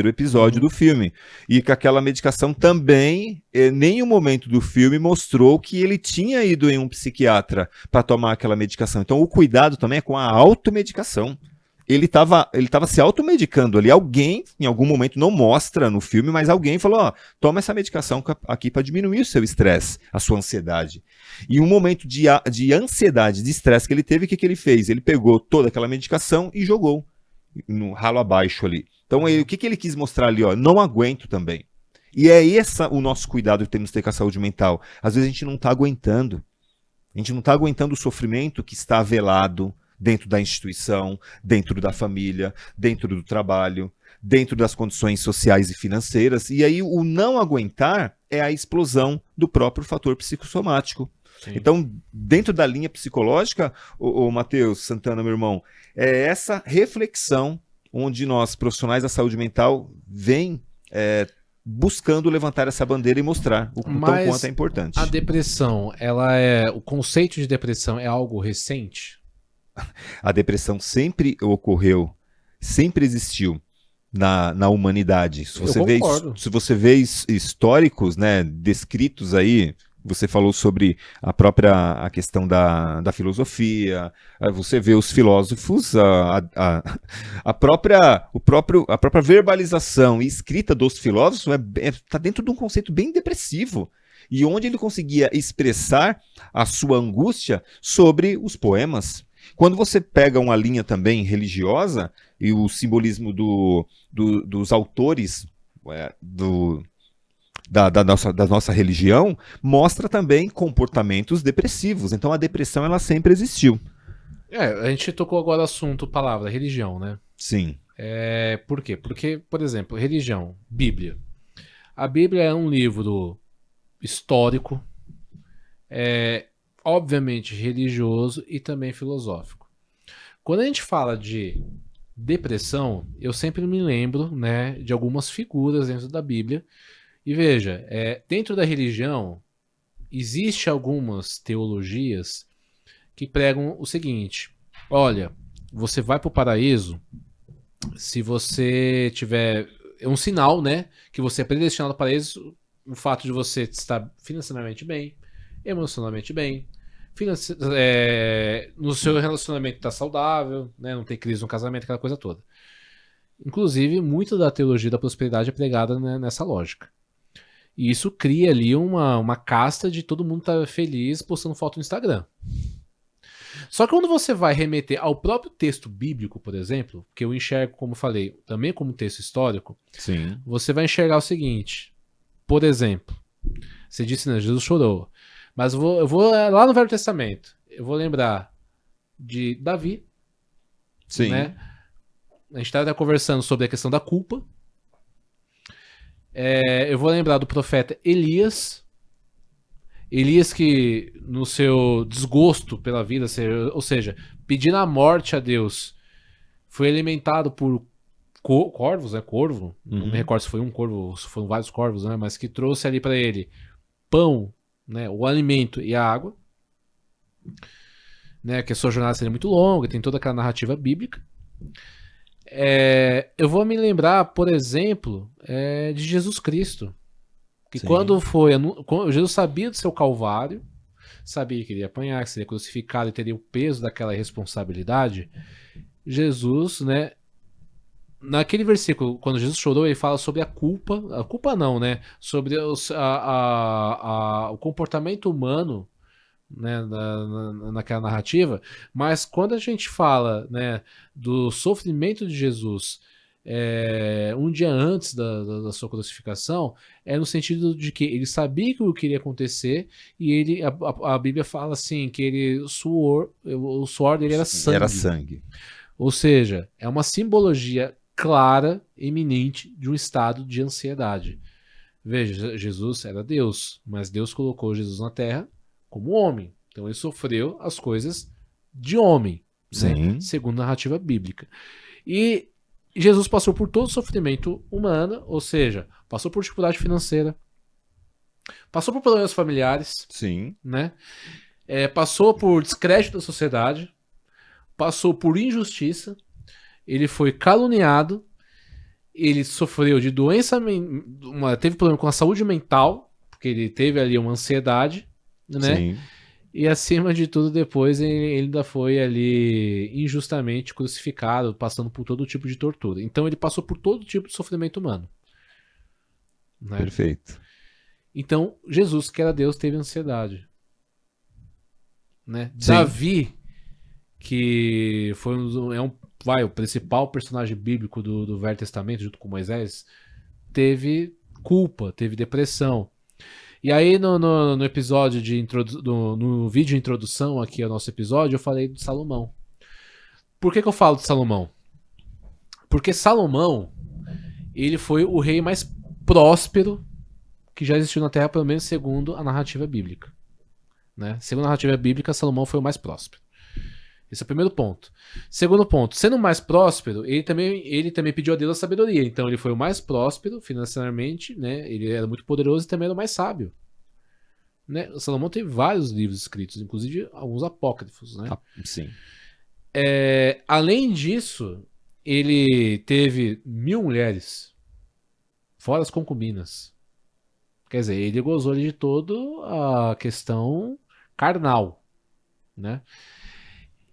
episódio do filme. E que aquela medicação também, em nenhum momento do filme, mostrou que ele tinha ido em um psiquiatra para tomar aquela medicação. Então o cuidado também é com a automedicação. Ele tava se automedicando ali. Alguém, em algum momento, não mostra no filme, mas alguém falou: ó, toma essa medicação aqui para diminuir o seu estresse, a sua ansiedade. E um momento de ansiedade, de estresse que ele teve, o que ele fez? Ele pegou toda aquela medicação e jogou no ralo abaixo ali. Então, o que ele quis mostrar ali? Ó, não aguento também. E é esse o nosso cuidado que temos que ter com a saúde mental. Às vezes a gente não está aguentando. A gente não está aguentando o sofrimento que está velado dentro da instituição, dentro da família, dentro do trabalho, dentro das condições sociais e financeiras. E aí o não aguentar é a explosão do próprio fator psicossomático. Sim. Então, dentro da linha psicológica, o Matheus Santana, meu irmão, é essa reflexão onde nós, profissionais da saúde mental, vem buscando levantar essa bandeira e mostrar o tão quanto é importante. A depressão, o conceito de depressão é algo recente? A depressão sempre ocorreu, sempre existiu na humanidade. Se você vê históricos, né, descritos aí, você falou sobre a questão da filosofia, você vê os filósofos, a própria verbalização e escrita dos filósofos está dentro de um conceito bem depressivo. E onde ele conseguia expressar a sua angústia sobre os poemas. Quando você pega uma linha também religiosa e o simbolismo dos autores da nossa religião, mostra também comportamentos depressivos. Então a depressão ela sempre existiu. A gente tocou agora o assunto, palavra, religião, né? Sim. Por quê? Porque, por exemplo, religião, Bíblia. A Bíblia é um livro histórico, obviamente religioso e também filosófico. Quando a gente fala de depressão, eu sempre me lembro, né, de algumas figuras dentro da Bíblia. E veja, dentro da religião, existe algumas teologias que pregam o seguinte: olha, você vai para o paraíso se você tiver um sinal, né, que você é predestinado ao paraíso, o fato de você estar financeiramente bem, emocionalmente bem, no seu relacionamento tá saudável, né, não tem crise no casamento, aquela coisa toda. Inclusive, muito da teologia da prosperidade é pregada, né, nessa lógica. E isso cria ali uma casta de todo mundo tá feliz postando foto no Instagram. Só que quando você vai remeter ao próprio texto bíblico, por exemplo, que eu enxergo, como falei, também como texto histórico, sim, você vai enxergar o seguinte. Por exemplo, você disse, né, Jesus chorou. Mas eu vou lá no Velho Testamento. Eu vou lembrar de Davi. Sim. Né? A gente estava conversando sobre a questão da culpa. Eu vou lembrar do profeta Elias. Elias que, no seu desgosto pela vida, ou seja, pedindo a morte a Deus, foi alimentado por corvos, né? Corvo. Não me recordo se foi um corvo ou se foram vários corvos, né? Mas que trouxe ali para ele pão, né? O alimento e a água. Né? Que a sua jornada seria muito longa, tem toda aquela narrativa bíblica. Eu vou me lembrar, por exemplo, de Jesus Cristo. Que quando Jesus sabia do seu calvário, sabia que ele ia apanhar, que seria crucificado e teria o peso daquela responsabilidade. Jesus, né? Naquele versículo, quando Jesus chorou, ele fala sobre a culpa. A culpa não, né? Sobre o comportamento humano, né, naquela narrativa. Mas quando a gente fala, né, do sofrimento de Jesus um dia antes da sua crucificação, no sentido de que ele sabia que o que iria acontecer e a Bíblia fala assim, que o suor dele era sangue. Era sangue. Ou seja, é uma simbologia clara, eminente de um estado de ansiedade. Veja, Jesus era Deus, mas Deus colocou Jesus na Terra como homem. Então ele sofreu as coisas de homem, né? Segundo a narrativa bíblica. E Jesus passou por todo o sofrimento humano, ou seja, passou por dificuldade financeira, Passou por problemas familiares, Sim. né? Passou por descrédito da sociedade, passou por injustiça, ele foi caluniado, ele sofreu de doença, teve problema com a saúde mental, porque ele teve ali uma ansiedade, né? Sim. E acima de tudo, depois ele ainda foi ali injustamente crucificado, passando por todo tipo de tortura. Então ele passou por todo tipo de sofrimento humano, né? Perfeito. Então Jesus, que era Deus, teve ansiedade, né? Sim. Davi, que foi o principal personagem bíblico do Velho Testamento, junto com Moisés, teve culpa, teve depressão. E aí no episódio no vídeo de introdução aqui ao nosso episódio, eu falei de Salomão. Por que eu falo de Salomão? Porque Salomão, ele foi o rei mais próspero que já existiu na Terra, pelo menos segundo a narrativa bíblica, né? Segundo a narrativa bíblica, Salomão foi o mais próspero. Esse é o primeiro ponto. Segundo ponto, sendo o mais próspero, ele também pediu a Deus a sabedoria. Então ele foi o mais próspero financeiramente, né? Ele era muito poderoso e também era o mais sábio, né? O Salomão tem vários livros escritos, inclusive alguns apócrifos, né? Sim. Além disso, ele teve 1000 mulheres, fora as concubinas. Quer dizer, ele gozou de toda a questão carnal, né?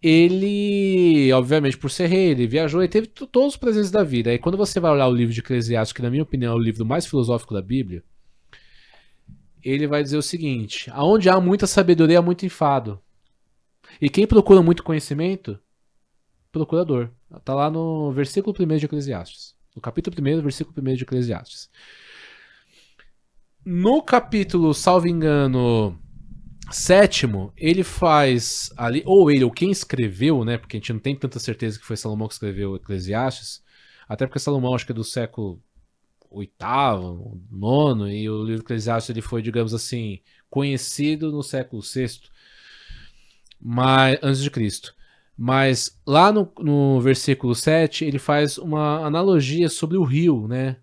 Ele, obviamente, por ser rei, ele viajou e teve todos os presentes da vida. Aí quando você vai olhar o livro de Eclesiastes, que na minha opinião é o livro mais filosófico da Bíblia, ele vai dizer o seguinte: aonde há muita sabedoria, há muito enfado. E quem procura muito conhecimento, procura dor. Tá lá no versículo 1 de Eclesiastes. No capítulo 1, versículo 1 de Eclesiastes. No capítulo, salvo engano, 7º, ele faz ali, ou quem escreveu, né? Porque a gente não tem tanta certeza que foi Salomão que escreveu Eclesiastes, até porque Salomão acho que é do século VIII, IX, e o livro Eclesiastes ele foi, digamos assim, conhecido no século VI, antes de Cristo. Mas lá no versículo 7, ele faz uma analogia sobre o rio, né?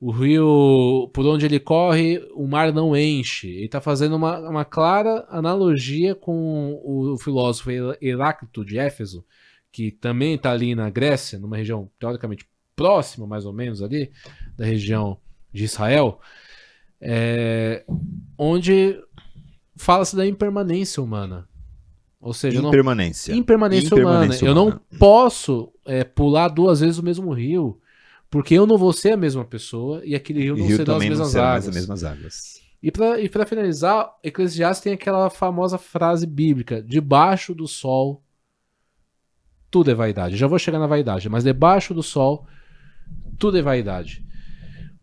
O rio, por onde ele corre, o mar não enche. Ele está fazendo uma clara analogia com o filósofo Heráclito de Éfeso, que também está ali na Grécia, numa região teoricamente próxima, mais ou menos ali, da região de Israel, onde fala-se da impermanência humana. Ou seja, impermanência humana. Eu não posso pular 2 vezes o mesmo rio, porque eu não vou ser a mesma pessoa e aquele rio não será as mesmas águas. As mesmas águas. E para finalizar, Eclesiastes tem aquela famosa frase bíblica: debaixo do sol tudo é vaidade. Já vou chegar na vaidade, mas debaixo do sol tudo é vaidade.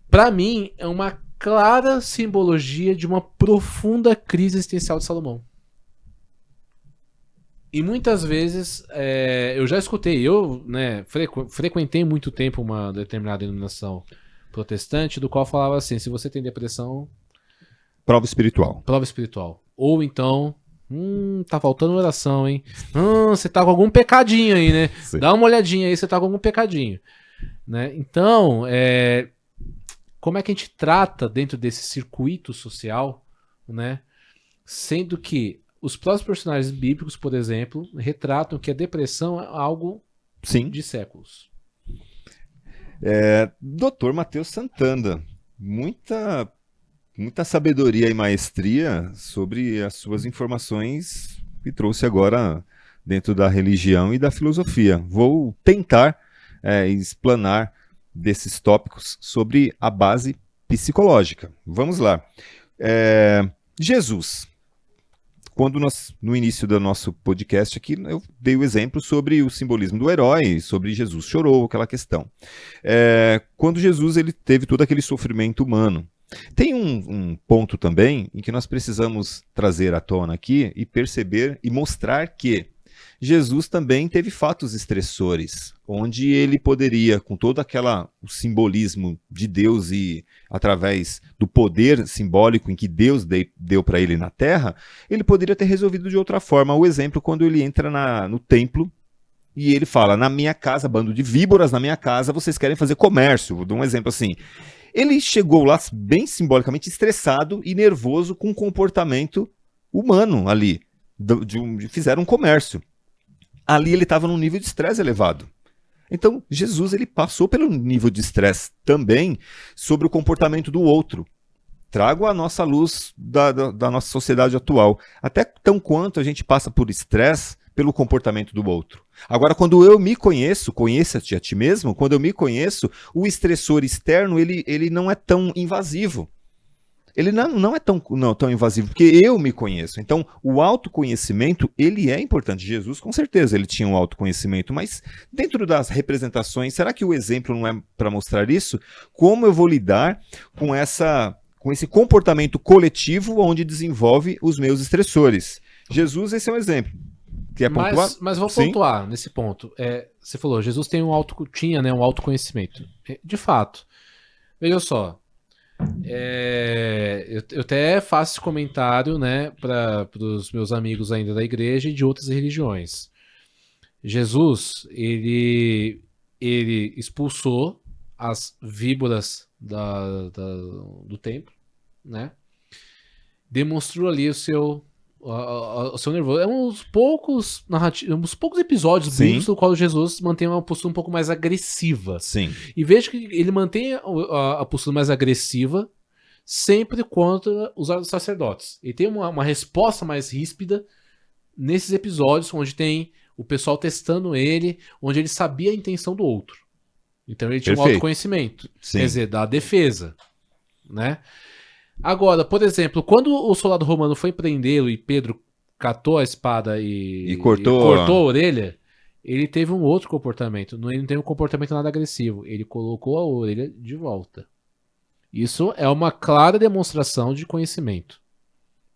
Para mim, é uma clara simbologia de uma profunda crise existencial de Salomão. E muitas vezes eu já escutei, frequentei muito tempo uma determinada denominação protestante, do qual falava assim: se você tem depressão, prova espiritual. Prova espiritual. Ou então, tá faltando oração, hein? Você tá com algum pecadinho aí, né? Sim. Dá uma olhadinha aí, você tá com algum pecadinho, né? Então, como é que a gente trata dentro desse circuito social, né? Sendo que os próprios personagens bíblicos, por exemplo, retratam que a depressão é algo de séculos. Dr. Matheus Sant'Anda, muita sabedoria e maestria sobre as suas informações que trouxe agora dentro da religião e da filosofia. Vou tentar explanar desses tópicos sobre a base psicológica. Vamos lá. Jesus. Quando no início do nosso podcast aqui, eu dei o exemplo sobre o simbolismo do herói, sobre Jesus chorou, aquela questão. Quando Jesus ele teve todo aquele sofrimento humano. Tem um ponto também em que nós precisamos trazer à tona aqui e perceber e mostrar que Jesus também teve fatos estressores, onde ele poderia, com todo o simbolismo de Deus e através do poder simbólico em que Deus deu para ele na terra, ele poderia ter resolvido de outra forma. O exemplo, quando ele entra no templo e ele fala: na minha casa, bando de víboras, na minha casa vocês querem fazer comércio. Vou dar um exemplo assim. Ele chegou lá bem simbolicamente estressado e nervoso com o comportamento humano ali. Fizeram um comércio. Ali ele estava num nível de estresse elevado. Então, Jesus ele passou pelo nível de estresse também sobre o comportamento do outro. Trago a nossa luz da nossa sociedade atual. Até tão quanto a gente passa por estresse pelo comportamento do outro. Agora, quando eu me conheço, conheça-te a ti mesmo, quando eu me conheço, o estressor externo ele não é tão invasivo. Ele não é tão invasivo, porque eu me conheço. Então, o autoconhecimento, ele é importante. Jesus, com certeza, ele tinha um autoconhecimento, mas dentro das representações, será que o exemplo não é para mostrar isso? Como eu vou lidar com esse comportamento coletivo onde desenvolve os meus estressores? Jesus, esse é um exemplo. Quer pontuar? Mas vou Sim. pontuar nesse ponto. Você falou, Jesus tinha um autoconhecimento. De fato. Veja só. Eu até faço esse comentário, né, para os meus amigos ainda da igreja e de outras religiões. Jesus, ele expulsou as víboras do templo, né? Demonstrou ali o seu nervoso. É uns poucos episódios bíblicos no qual Jesus mantém uma postura um pouco mais agressiva. Sim. E veja que ele mantém a postura mais agressiva sempre contra os sacerdotes. Ele tem uma resposta mais ríspida nesses episódios onde tem o pessoal testando ele, onde ele sabia a intenção do outro. Então ele tinha um autoconhecimento. Sim. Quer dizer, da defesa, né? Agora, por exemplo, quando o soldado romano foi prendê-lo e Pedro catou a espada e cortou a orelha, ele teve um outro comportamento. Ele não teve um comportamento nada agressivo. Ele colocou a orelha de volta. Isso é uma clara demonstração de conhecimento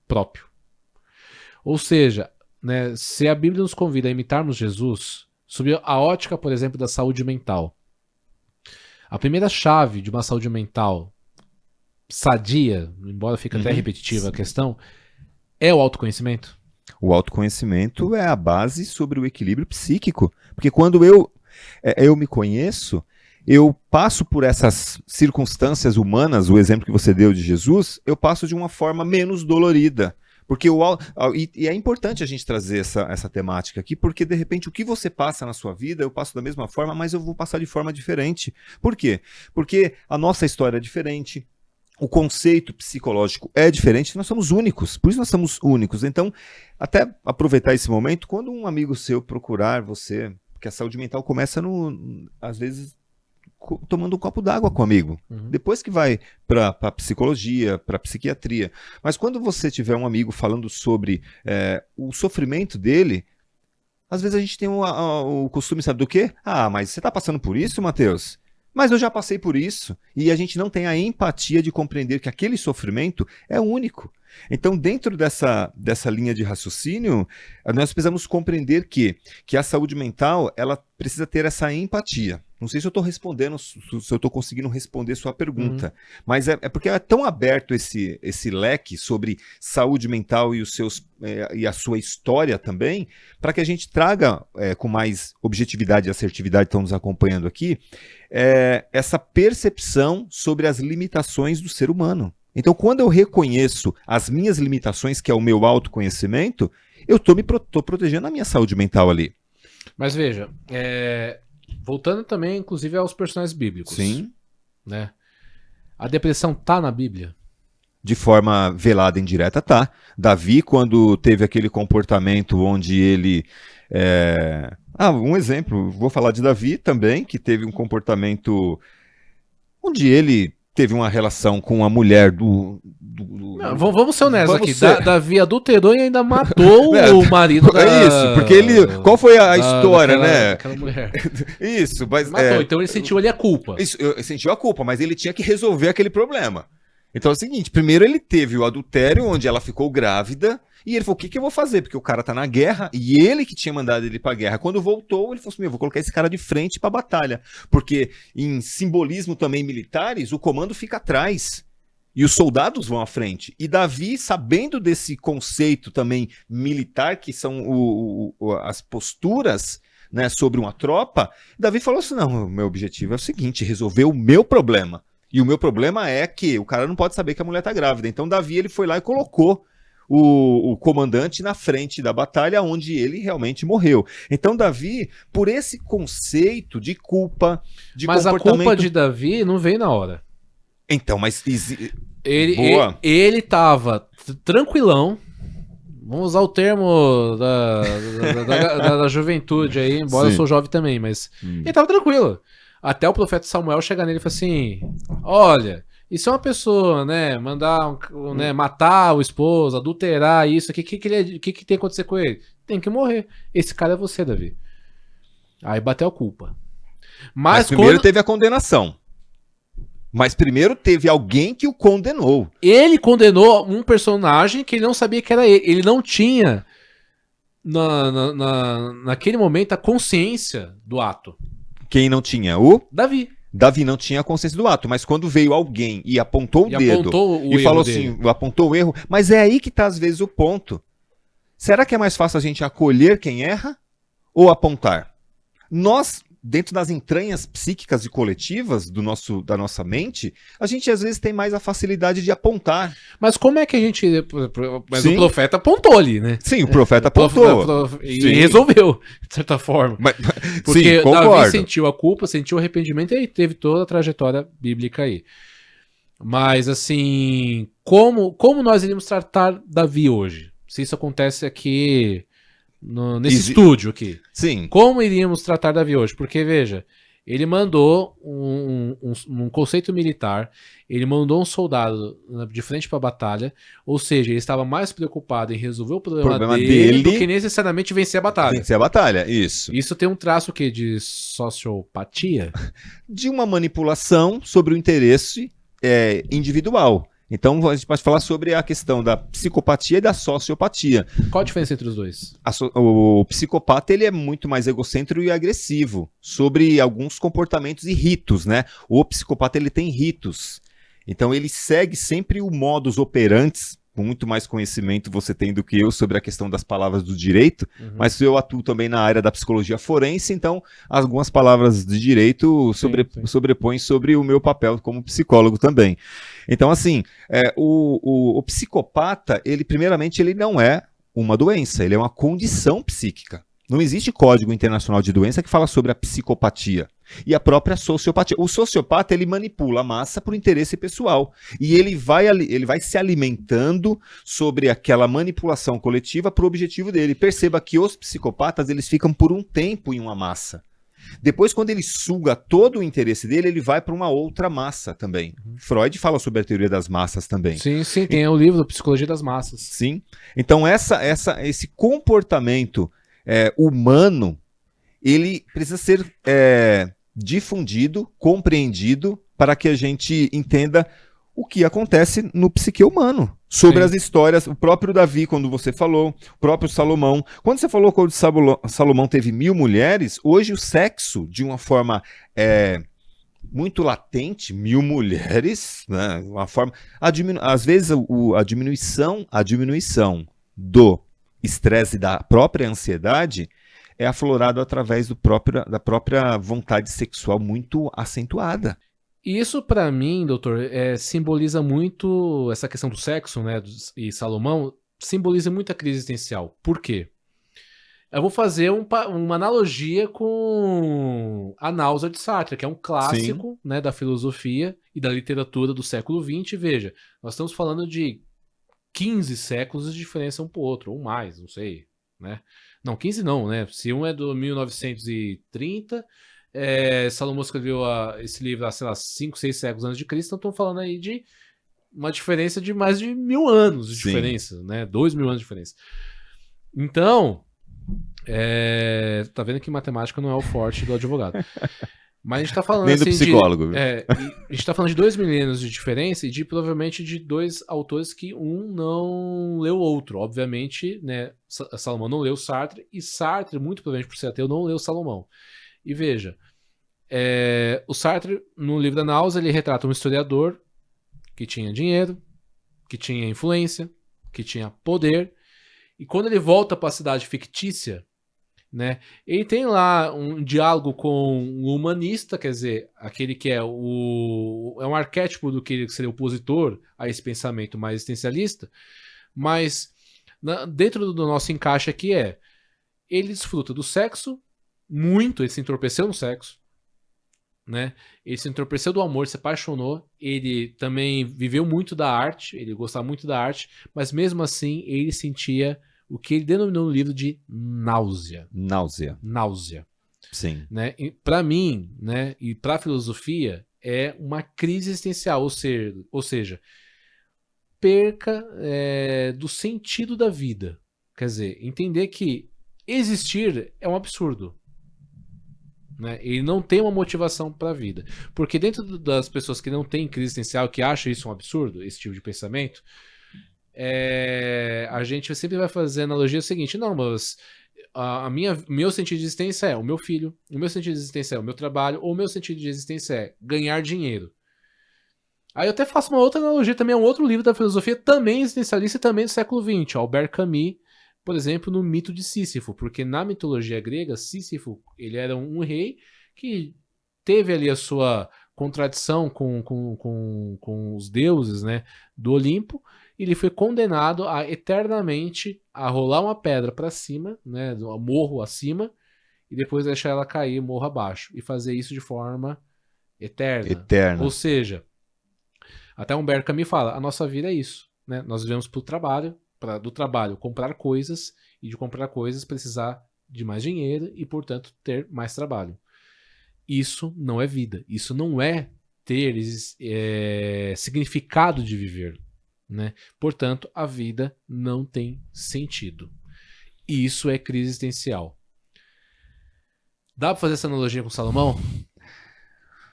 próprio. Ou seja, né, se a Bíblia nos convida a imitarmos Jesus, sob a ótica, por exemplo, da saúde mental, a primeira chave de uma saúde mental sadia, embora fique até repetitiva a questão, é o autoconhecimento? O autoconhecimento é a base sobre o equilíbrio psíquico. Porque quando eu me conheço, eu passo por essas circunstâncias humanas, o exemplo que você deu de Jesus, eu passo de uma forma menos dolorida. Porque e é importante a gente trazer essa temática aqui, porque de repente o que você passa na sua vida, eu passo da mesma forma, mas eu vou passar de forma diferente. Por quê? Porque a nossa história é diferente, o conceito psicológico é diferente, nós somos únicos, por isso nós somos únicos. Então, até aproveitar esse momento, quando um amigo seu procurar você, porque a saúde mental começa às vezes tomando um copo d'água com o amigo, depois que vai para a psicologia, para a psiquiatria. Mas quando você tiver um amigo falando sobre o sofrimento dele, às vezes a gente tem o costume, sabe do quê? Ah, mas você está passando por isso, Matheus? Mas eu já passei por isso, e a gente não tem a empatia de compreender que aquele sofrimento é único. Então, dentro dessa linha de raciocínio, nós precisamos compreender que a saúde mental ela precisa ter essa empatia. Não sei se eu estou respondendo, se eu estou conseguindo responder sua pergunta, mas é porque é tão aberto esse leque sobre saúde mental e a sua história também, para que a gente traga com mais objetividade e assertividade, estão nos acompanhando aqui, essa percepção sobre as limitações do ser humano. Então, quando eu reconheço as minhas limitações, que é o meu autoconhecimento, eu estou protegendo a minha saúde mental ali. Mas veja, voltando também, inclusive, aos personagens bíblicos. Sim. Né? A depressão tá na Bíblia? De forma velada e indireta, tá. Davi, quando teve aquele comportamento onde ele... um exemplo, vou falar de Davi também, que teve um comportamento onde ele teve uma relação com a mulher Não, vamos ser honestos aqui. Davi adulterou e ainda matou o marido da... É isso, porque ele... Qual foi a história, né? Aquela mulher. Isso, mas... Matou, então ele sentiu ali a culpa. Isso, ele sentiu a culpa, mas ele tinha que resolver aquele problema. Então é o seguinte, primeiro ele teve o adultério, onde ela ficou grávida, e ele falou, o que eu vou fazer? Porque o cara tá na guerra, e ele que tinha mandado ele pra guerra. Quando voltou, ele falou assim, eu vou colocar esse cara de frente pra batalha. Porque em simbolismo também militares, o comando fica atrás. E os soldados vão à frente. E Davi, sabendo desse conceito também militar, que são as posturas, né, sobre uma tropa, Davi falou assim, não, o meu objetivo é o seguinte, resolver o meu problema. E o meu problema é que o cara não pode saber que a mulher tá grávida. Então Davi ele foi lá e colocou o comandante na frente da batalha onde ele realmente morreu. Então Davi, por esse conceito de culpa, de Mas a comportamento... culpa de Davi não veio na hora. Então, mas... Ele, ele tava tranquilão. Vamos usar o termo da juventude aí, embora Sim. eu sou jovem também, mas ele tava tranquilo. Até o profeta Samuel chegar nele e falar assim: olha, isso é uma pessoa, né? Mandar, né, matar o esposo, adulterar isso, o que tem que acontecer com ele? Tem que morrer. Esse cara é você, Davi. Aí bateu a culpa. Mas primeiro teve a condenação. Mas primeiro teve alguém que o condenou. Ele condenou um personagem que ele não sabia que era ele. Ele não tinha, naquele momento, a consciência do ato. Quem não tinha? O Davi. Davi não tinha consciência do ato, mas quando veio alguém e apontou o dedo e falou assim, apontou o erro, mas é aí que está às vezes o ponto. Será que é mais fácil a gente acolher quem erra ou apontar? Nós, dentro das entranhas psíquicas e coletivas da nossa mente, a gente às vezes tem mais a facilidade de apontar. Mas como é que a gente... Mas Sim. O profeta apontou ali, né? Sim, o profeta apontou. E resolveu, de certa forma. Porque sim, Davi sentiu a culpa, sentiu o arrependimento e teve toda a trajetória bíblica aí. Mas, assim, como nós iríamos tratar Davi hoje? Se isso acontece aqui... nesse estúdio aqui. Sim. Como iríamos tratar Davi hoje? Porque, veja, ele mandou um conceito militar, ele mandou um soldado de frente para a batalha, ou seja, ele estava mais preocupado em resolver o problema dele do que necessariamente vencer a batalha. Vencer a batalha, isso. Isso tem um traço que de sociopatia? De uma manipulação sobre o interesse individual. Então a gente pode falar sobre a questão da psicopatia e da sociopatia. Qual a diferença entre os dois? O psicopata ele é muito mais egocêntrico e agressivo sobre alguns comportamentos e ritos, né? O psicopata ele tem ritos. Então ele segue sempre o modus operandi. Com muito mais conhecimento você tem do que eu sobre a questão das palavras do direito, mas eu atuo também na área da psicologia forense, então algumas palavras de direito sobrepõem sobre o meu papel como psicólogo também. Então, assim, o psicopata, ele primeiramente ele não é uma doença, ele é uma condição psíquica. Não existe código internacional de doença que fala sobre a psicopatia. E a própria sociopatia. O sociopata, ele manipula a massa por interesse pessoal. E ele vai se alimentando sobre aquela manipulação coletiva para o objetivo dele. Perceba que os psicopatas, eles ficam por um tempo em uma massa. Depois, quando ele suga todo o interesse dele, ele vai para uma outra massa também. Freud fala sobre a teoria das massas também. Sim, tem o livro Psicologia das Massas. Sim. Então, esse comportamento humano, ele precisa ser difundido, compreendido, para que a gente entenda o que acontece no psique humano. Sobre as histórias, o próprio Davi, quando você falou, o próprio Salomão. Quando você falou que Salomão teve 1000 mulheres, hoje o sexo, de uma forma muito latente, 1000 mulheres, né, uma forma... Às vezes a diminuição do estresse e da própria ansiedade é aflorado através da própria vontade sexual muito acentuada. Isso, pra mim, doutor, simboliza muito essa questão do sexo, né? E Salomão simboliza muito a crise existencial. Por quê? Eu vou fazer uma analogia com a Náusea de Sartre, que é um clássico, né, da filosofia e da literatura do século XX. Veja, nós estamos falando de 15 séculos de diferença um pro outro, ou mais, não sei, né? Não, 15 não, né? Se um é do 1930, Salomão escreveu esse livro há, sei lá, 5, 6 séculos antes de Cristo, então estamos falando aí de uma diferença de mais de 1000 anos de diferença, né? 2000 anos de diferença. Então, tá vendo que matemática não é o forte do advogado. Mas a gente tá falando nem do assim psicólogo. a gente tá falando de 2 milênios de diferença e provavelmente de 2 autores que um não leu o outro. Obviamente, né, Salomão não leu Sartre e Sartre, muito provavelmente por ser ateu, não leu Salomão. E veja, o Sartre, no livro da Náusea, ele retrata um historiador que tinha dinheiro, que tinha influência, que tinha poder, e quando ele volta para a cidade fictícia, né? Ele tem lá um diálogo com um humanista, quer dizer, aquele que é um arquétipo do que seria opositor a esse pensamento mais existencialista, mas dentro do nosso encaixe aqui ele desfruta do sexo muito, ele se entorpeceu no sexo, né? Ele se entorpeceu do amor, se apaixonou, ele também viveu muito da arte, ele gostava muito da arte, mas mesmo assim ele sentia o que ele denominou no livro de náusea. Náusea. Sim. Né? Para mim, né, e para a filosofia, é uma crise existencial, ou seja, perca do sentido da vida. Quer dizer, entender que existir é um absurdo. Né? Ele não tem uma motivação para a vida. Porque dentro das pessoas que não têm crise existencial, que acham isso um absurdo, esse tipo de pensamento, a gente sempre vai fazer a analogia seguinte: não, mas meu sentido de existência é o meu filho, o meu sentido de existência é o meu trabalho, ou o meu sentido de existência é ganhar dinheiro. Aí eu até faço uma outra analogia também, um outro livro da filosofia também existencialista e também do século XX, Albert Camus, por exemplo, no mito de Sísifo, porque na mitologia grega, Sísifo, ele era um rei que teve ali a sua contradição com os deuses, né, do Olimpo, e ele foi condenado a eternamente a rolar uma pedra para cima, né, do morro acima, e depois deixar ela cair morro abaixo, e fazer isso de forma eterna. Ou seja, até Humberto Camus fala, a nossa vida é isso, né? Nós vivemos do trabalho comprar coisas, e de comprar coisas precisar de mais dinheiro e, portanto, ter mais trabalho. Isso não é vida. Isso não é ter significado de viver. Né? Portanto, a vida não tem sentido. E isso é crise existencial. Dá para fazer essa analogia com Salomão?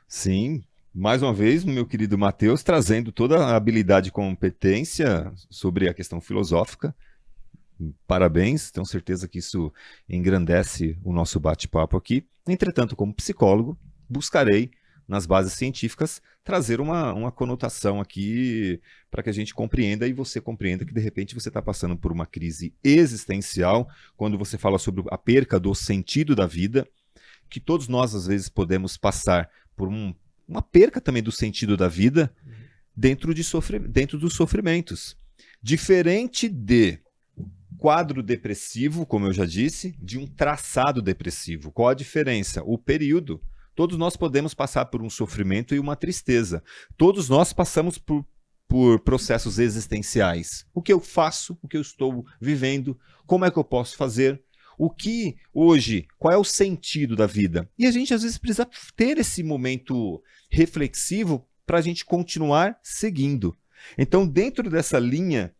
Sim. Mais uma vez, meu querido Matheus, trazendo toda a habilidade e competência sobre a questão filosófica. Parabéns, tenho certeza que isso engrandece o nosso bate-papo aqui. Entretanto, como psicólogo, buscarei, nas bases científicas, trazer uma conotação aqui para que a gente compreenda e você compreenda que, de repente, você está passando por uma crise existencial, quando você fala sobre a perca do sentido da vida, que todos nós, às vezes, podemos passar por uma perca também do sentido da vida dentro dos sofrimentos. Diferente de quadro depressivo, como eu já disse, de um traçado depressivo. Qual a diferença? O período. Todos nós podemos passar por um sofrimento e uma tristeza. Todos nós passamos por processos existenciais. O que eu faço? O que eu estou vivendo? Como é que eu posso fazer? O que hoje, qual é o sentido da vida? E a gente às vezes precisa ter esse momento reflexivo para a gente continuar seguindo. Então, dentro dessa linha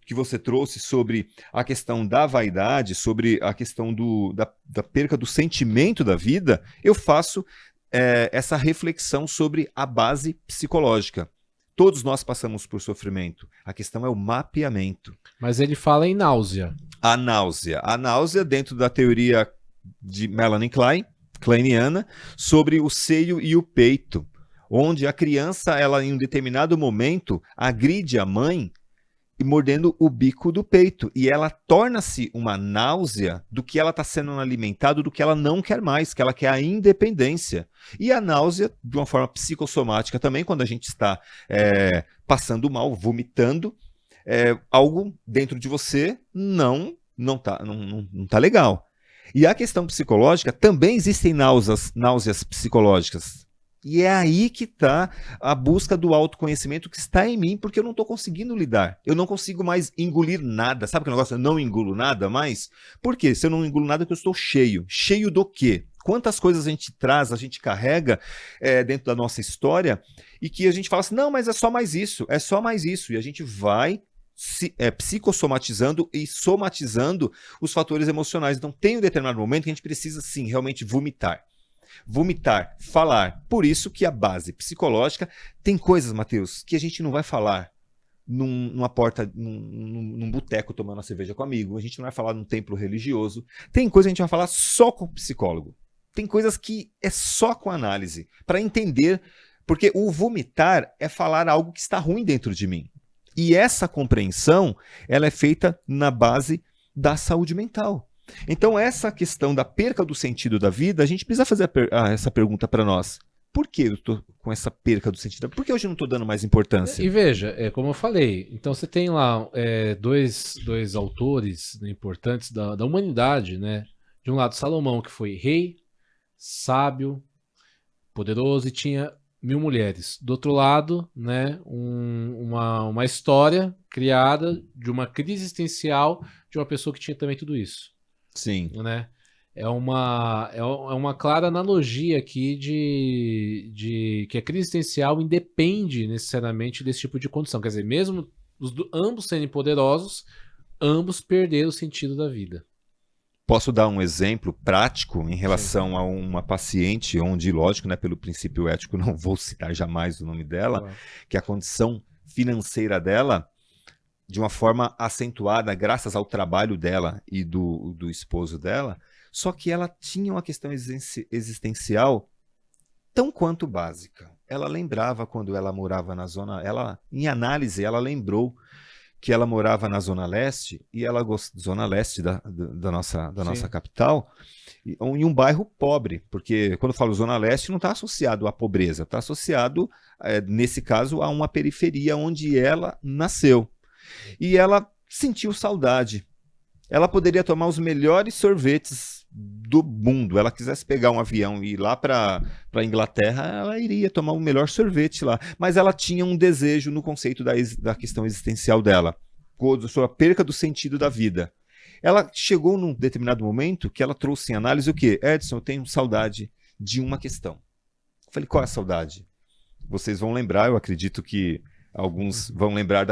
que você trouxe sobre a questão da vaidade, sobre a questão da perca do sentimento da vida, eu faço essa reflexão sobre a base psicológica. Todos nós passamos por sofrimento. A questão é o mapeamento. Mas ele fala em náusea. A náusea dentro da teoria de Melanie Kleiniana, sobre o seio e o peito, onde a criança, ela em um determinado momento, agride a mãe e mordendo o bico do peito. E ela torna-se uma náusea do que ela está sendo alimentado, do que ela não quer mais, que ela quer a independência. E a náusea, de uma forma psicossomática também, quando a gente está passando mal, vomitando, algo dentro de você não tá legal. E a questão psicológica, também existem náuseas psicológicas. E é aí que está a busca do autoconhecimento que está em mim, porque eu não estou conseguindo lidar. Eu não consigo mais engolir nada. Sabe aquele negócio? Eu não engulo nada mais? Por quê? Se eu não engulo nada, é que eu estou cheio. Cheio do quê? Quantas coisas a gente traz, a gente carrega dentro da nossa história e que a gente fala assim, não, mas é só mais isso, é só mais isso. E a gente vai psicossomatizando e somatizando os fatores emocionais. Então tem um determinado momento que a gente precisa, sim, realmente vomitar. Vomitar, falar. Por isso que a base psicológica tem coisas, Matheus, que a gente não vai falar numa porta, num boteco tomando uma cerveja com um amigo. A gente não vai falar num templo religioso. Tem coisas que a gente vai falar só com o psicólogo. Tem coisas que é só com análise, para entender. Porque o vomitar é falar algo que está ruim dentro de mim. E essa compreensão, ela é feita na base da saúde mental. Então, essa questão da perca do sentido da vida, a gente precisa fazer essa pergunta para nós. Por que eu estou com essa perca do sentido? Por que hoje eu não estou dando mais importância? E veja, como eu falei, então você tem lá dois autores, né, importantes da humanidade, né? De um lado, Salomão, que foi rei, sábio, poderoso e tinha 1000 mulheres. Do outro lado, né, uma história criada de uma crise existencial de uma pessoa que tinha também tudo isso. Sim. Né? É uma clara analogia aqui de que a crise existencial independe necessariamente desse tipo de condição. Quer dizer, mesmo ambos sendo poderosos, ambos perderam o sentido da vida. Posso dar um exemplo prático em relação a uma paciente, onde, lógico, né, pelo princípio ético, não vou citar jamais o nome dela, Claro. que a condição financeira dela, de uma forma acentuada, graças ao trabalho dela e do esposo dela, só que ela tinha uma questão existencial tão quanto básica. Ela lembrava quando ela morava na zona... em análise, ela lembrou que ela morava na Zona Leste, e ela Zona Leste da nossa capital, em um bairro pobre, porque quando eu falo Zona Leste não está associado à pobreza, está associado, nesse caso, a uma periferia onde ela nasceu. E ela sentiu saudade. Ela poderia tomar os melhores sorvetes do mundo. Ela quisesse pegar um avião e ir lá para a Inglaterra, ela iria tomar o melhor sorvete lá. Mas ela tinha um desejo no conceito da questão existencial dela, sobre a perca do sentido da vida. Ela chegou num determinado momento que ela trouxe em análise o quê? Edson, eu tenho saudade de uma questão. Eu falei, qual é a saudade? Vocês vão lembrar, eu acredito que alguns vão lembrar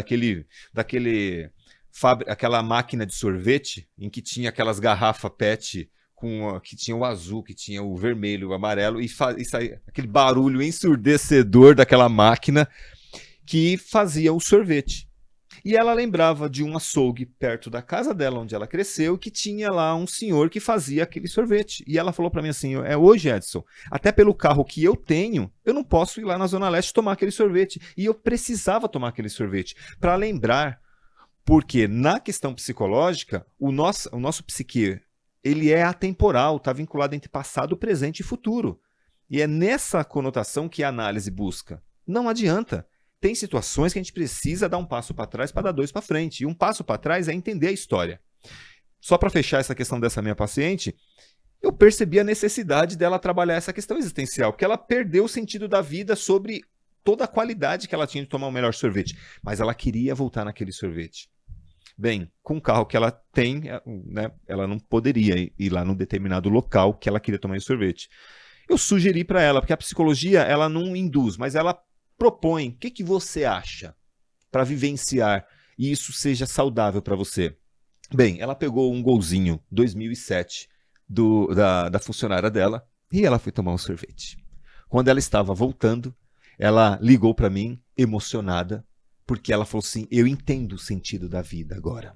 aquela máquina de sorvete em que tinha aquelas garrafas PET que tinha o azul, que tinha o vermelho, o amarelo, e saía aquele barulho ensurdecedor daquela máquina que fazia o sorvete. E ela lembrava de um açougue perto da casa dela, onde ela cresceu, que tinha lá um senhor que fazia aquele sorvete. E ela falou para mim assim, hoje, Edson, até pelo carro que eu tenho, eu não posso ir lá na Zona Leste tomar aquele sorvete. E eu precisava tomar aquele sorvete para lembrar, porque na questão psicológica, o nosso psique, ele é atemporal, está vinculado entre passado, presente e futuro. E é nessa conotação que a análise busca. Não adianta. Tem situações que a gente precisa dar um passo para trás para dar 2 para frente. E um passo para trás é entender a história. Só para fechar essa questão dessa minha paciente, eu percebi a necessidade dela trabalhar essa questão existencial, porque ela perdeu o sentido da vida sobre toda a qualidade que ela tinha de tomar o melhor sorvete. Mas ela queria voltar naquele sorvete. Bem, com o carro que ela tem, né, ela não poderia ir lá num determinado local que ela queria tomar o sorvete. Eu sugeri para ela, porque a psicologia ela não induz, mas ela propõe. O que você acha para vivenciar e isso seja saudável para você? Bem, ela pegou um golzinho 2007 da funcionária dela e ela foi tomar um sorvete. Quando ela estava voltando, ela ligou para mim, emocionada, porque ela falou assim, eu entendo o sentido da vida agora.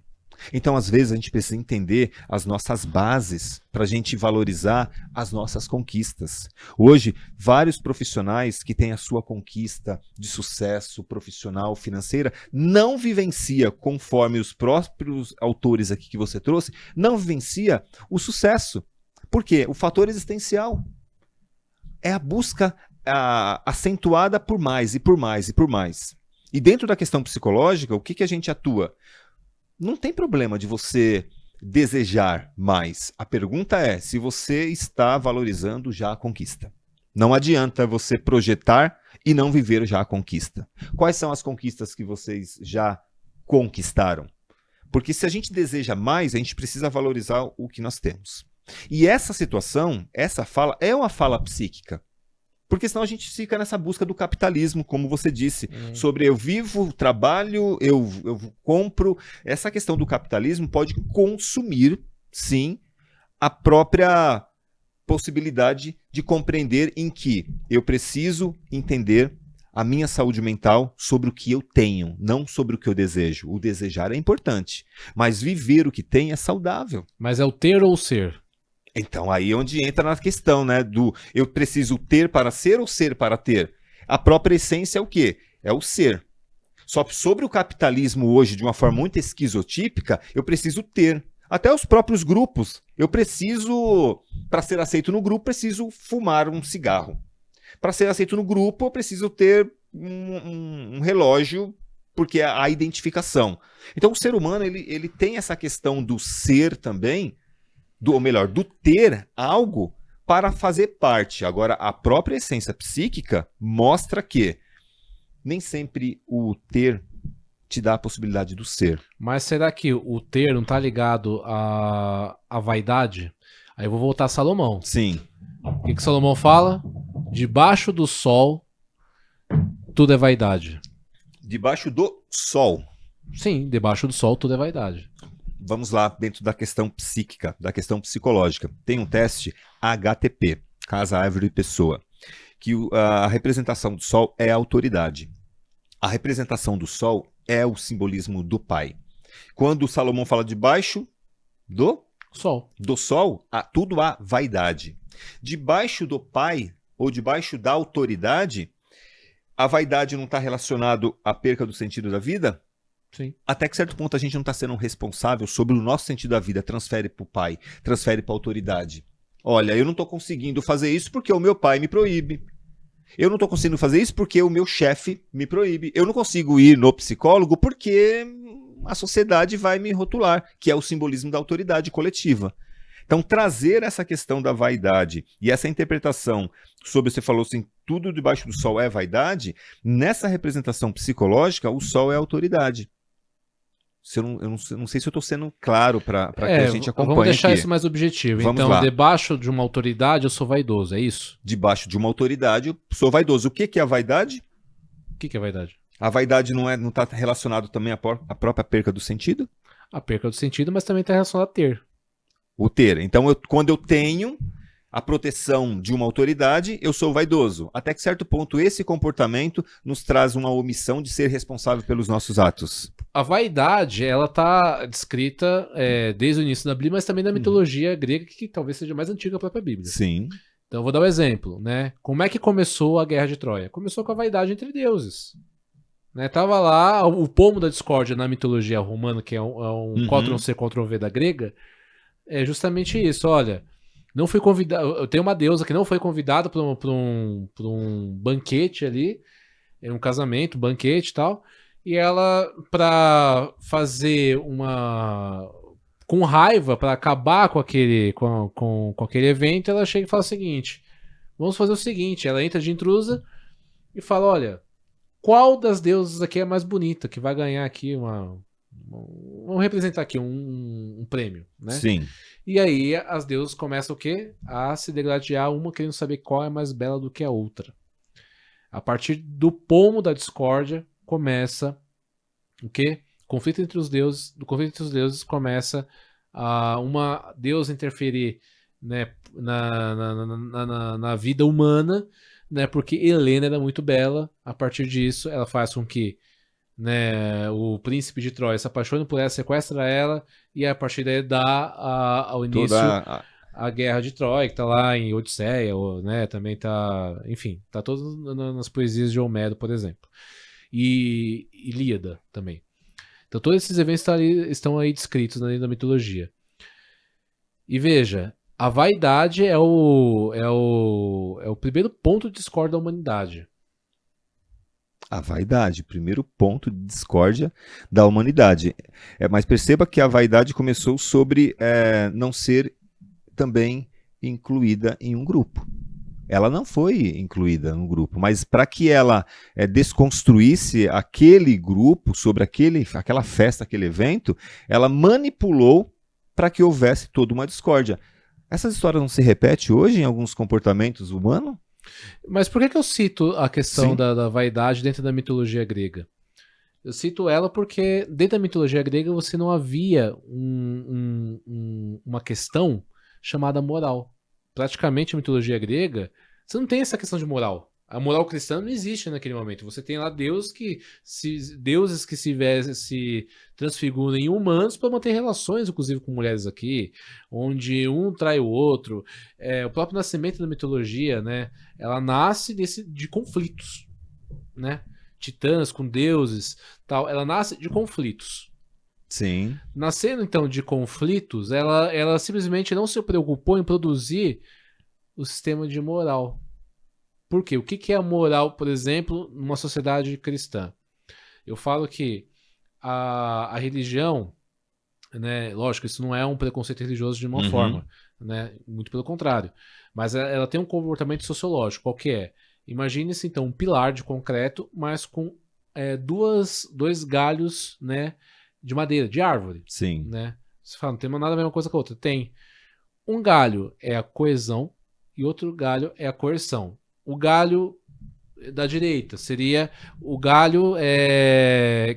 Então, às vezes, a gente precisa entender as nossas bases para a gente valorizar as nossas conquistas. Hoje, vários profissionais que têm a sua conquista de sucesso profissional, financeira, não vivencia, conforme os próprios autores aqui que você trouxe, não vivencia o sucesso. Por quê? O fator existencial é a busca acentuada por mais e por mais e por mais. E dentro da questão psicológica, o que a gente atua? Não tem problema de você desejar mais. A pergunta é se você está valorizando já a conquista. Não adianta você projetar e não viver já a conquista. Quais são as conquistas que vocês já conquistaram? Porque se a gente deseja mais, a gente precisa valorizar o que nós temos. E essa situação, essa fala, é uma fala psíquica. Porque senão a gente fica nessa busca do capitalismo, como você disse, sobre eu vivo, trabalho, eu compro. Essa questão do capitalismo pode consumir, sim, a própria possibilidade de compreender em que eu preciso entender a minha saúde mental sobre o que eu tenho, não sobre o que eu desejo. O desejar é importante, mas viver o que tem é saudável. Mas é o ter ou o ser? Então, aí é onde entra na questão, né, do eu preciso ter para ser ou ser para ter? A própria essência é o quê? É o ser. Só que sobre o capitalismo hoje, de uma forma muito esquizotípica, eu preciso ter. Até os próprios grupos. Eu preciso, para ser aceito no grupo, preciso fumar um cigarro. Para ser aceito no grupo, eu preciso ter um relógio, porque é a identificação. Então, o ser humano ele tem essa questão do ser também, ou melhor, do ter algo para fazer parte. Agora, a própria essência psíquica mostra que nem sempre o ter te dá a possibilidade do ser. Mas será que o ter não tá ligado à vaidade? Aí eu vou voltar a Salomão. Sim. O que Salomão fala? Debaixo do sol, tudo é vaidade. Debaixo do sol. Sim, debaixo do sol, tudo é vaidade. Vamos lá, dentro da questão psíquica, da questão psicológica. Tem um teste HTP, Casa, Árvore e Pessoa, que a representação do sol é a autoridade. A representação do sol é o simbolismo do pai. Quando Salomão fala debaixo do Sol. sol, tudo há vaidade. Debaixo do pai, ou debaixo da autoridade, a vaidade não está relacionada à perca do sentido da vida? Sim. Até que certo ponto a gente não está sendo responsável sobre o nosso sentido da vida, transfere para o pai, transfere para a autoridade. Olha, eu não estou conseguindo fazer isso porque o meu pai me proíbe. Eu não estou conseguindo fazer isso porque o meu chefe me proíbe. Eu não consigo ir no psicólogo porque a sociedade vai me rotular, que é o simbolismo da autoridade coletiva. Então, trazer essa questão da vaidade e essa interpretação sobre, você falou assim, tudo debaixo do sol é vaidade, nessa representação psicológica, o sol é a autoridade. Eu não sei se eu estou sendo claro para que a gente acompanhe. Vamos deixar aqui. isso mais objetivo. Vamos então, lá. debaixo de uma autoridade, eu sou vaidoso, é isso? Debaixo de uma autoridade, eu sou vaidoso. O que é a vaidade? O que é vaidade? A vaidade não está relacionado também à própria perca do sentido? A perca do sentido, mas também está relacionado a ter. O ter. Então, quando eu tenho a proteção de uma autoridade, eu sou vaidoso. Até que certo ponto, esse comportamento nos traz uma omissão de ser responsável pelos nossos atos. A vaidade, ela está descrita desde o início da Bíblia, mas também na mitologia grega, que talvez seja mais antiga que a própria Bíblia. Sim. Então, eu vou dar um exemplo, né? Como é que começou a Guerra de Troia? Começou com a vaidade entre deuses. Né? Tava lá o pomo da discórdia na mitologia romana, que é um Ctrl-C, Ctrl-V da grega, é justamente isso. Olha, não fui convidado. Eu tenho uma deusa que não foi convidada para um banquete ali, um casamento, banquete e tal. E ela, para fazer com raiva, para acabar com aquele evento, ela chega e fala o seguinte: vamos fazer o seguinte. Ela entra de intrusa e fala: olha, qual das deusas aqui é mais bonita, que vai ganhar aqui vamos representar aqui um prêmio, né? Sim. E aí as deusas começam o quê? A se degladiar, uma querendo saber qual é mais bela do que a outra. A partir do pomo da discórdia começa o quê? Conflito entre os deuses. Do conflito entre os deuses começa uma deusa interferir, né, na vida humana, né, porque Helena era muito bela. A partir disso, ela faz com que, né, o príncipe de Troia se apaixone por ela, sequestra ela, e a partir daí dá ao início a guerra de Troia, que tá lá em Odisseia, né, também tá, enfim, tá todas nas poesias de Homero, por exemplo. E Ilíada também. Então todos esses eventos estão aí descritos na mitologia. E veja, a vaidade é o primeiro ponto de discórdia da humanidade. A vaidade, primeiro ponto de discórdia da humanidade. Mas perceba que a vaidade começou sobre não ser também incluída em um grupo. Ela não foi incluída no grupo, mas para que ela desconstruísse aquele grupo sobre aquela festa, aquele evento, ela manipulou para que houvesse toda uma discórdia. Essas histórias não se repetem hoje em alguns comportamentos humanos? Mas por que eu cito a questão da vaidade dentro da mitologia grega? Eu cito ela porque dentro da mitologia grega você não havia uma questão chamada moral. Praticamente a mitologia grega, você não tem essa questão de moral. A moral cristã não existe naquele momento. Você tem lá deuses que se transfiguram em humanos para manter relações, inclusive com mulheres aqui, onde um trai o outro. O próprio nascimento da mitologia, né, ela nasce de conflitos, né? Titãs com deuses, tal. Ela nasce de conflitos. Sim. Nascendo, então, de conflitos, ela simplesmente não se preocupou em produzir o sistema de moral. Por quê? O que é a moral, por exemplo, numa sociedade cristã? Eu falo que a religião, né, lógico, isso não é um preconceito religioso de uma forma, né, muito pelo contrário, mas ela tem um comportamento sociológico. Qual que é? Imagine-se, então, um pilar de concreto, mas com dois galhos, né, de madeira, de árvore, Sim. né? Você fala, não tem nada a ver uma coisa com a outra. Tem. Um galho é a coesão e outro galho é a coerção. O galho da direita seria o galho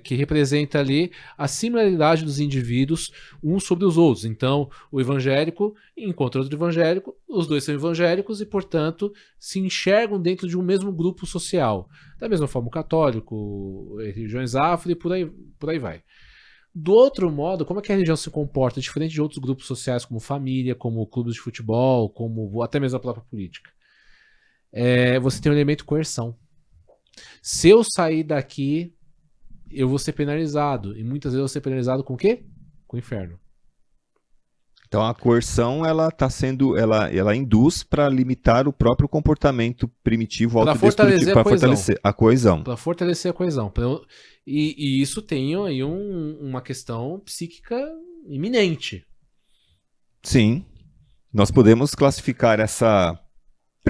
que representa ali a similaridade dos indivíduos uns sobre os outros. Então, o evangélico encontra outro evangélico, os dois são evangélicos e, portanto, se enxergam dentro de um mesmo grupo social. Da mesma forma, o católico, religiões afro e por aí vai. Do outro modo, como é que a religião se comporta diferente de outros grupos sociais, como família, como clubes de futebol, como até mesmo a própria política? Você tem o elemento coerção. Se eu sair daqui, eu vou ser penalizado. E muitas vezes eu vou ser penalizado com o quê? Com o inferno. Então a coerção ela está sendo, ela induz para limitar o próprio comportamento primitivo Para autodestrutivo, fortalecer a para coesão. fortalecer a coesão. Para fortalecer a coesão. E isso tem aí uma questão psíquica iminente. Sim. Nós podemos classificar essa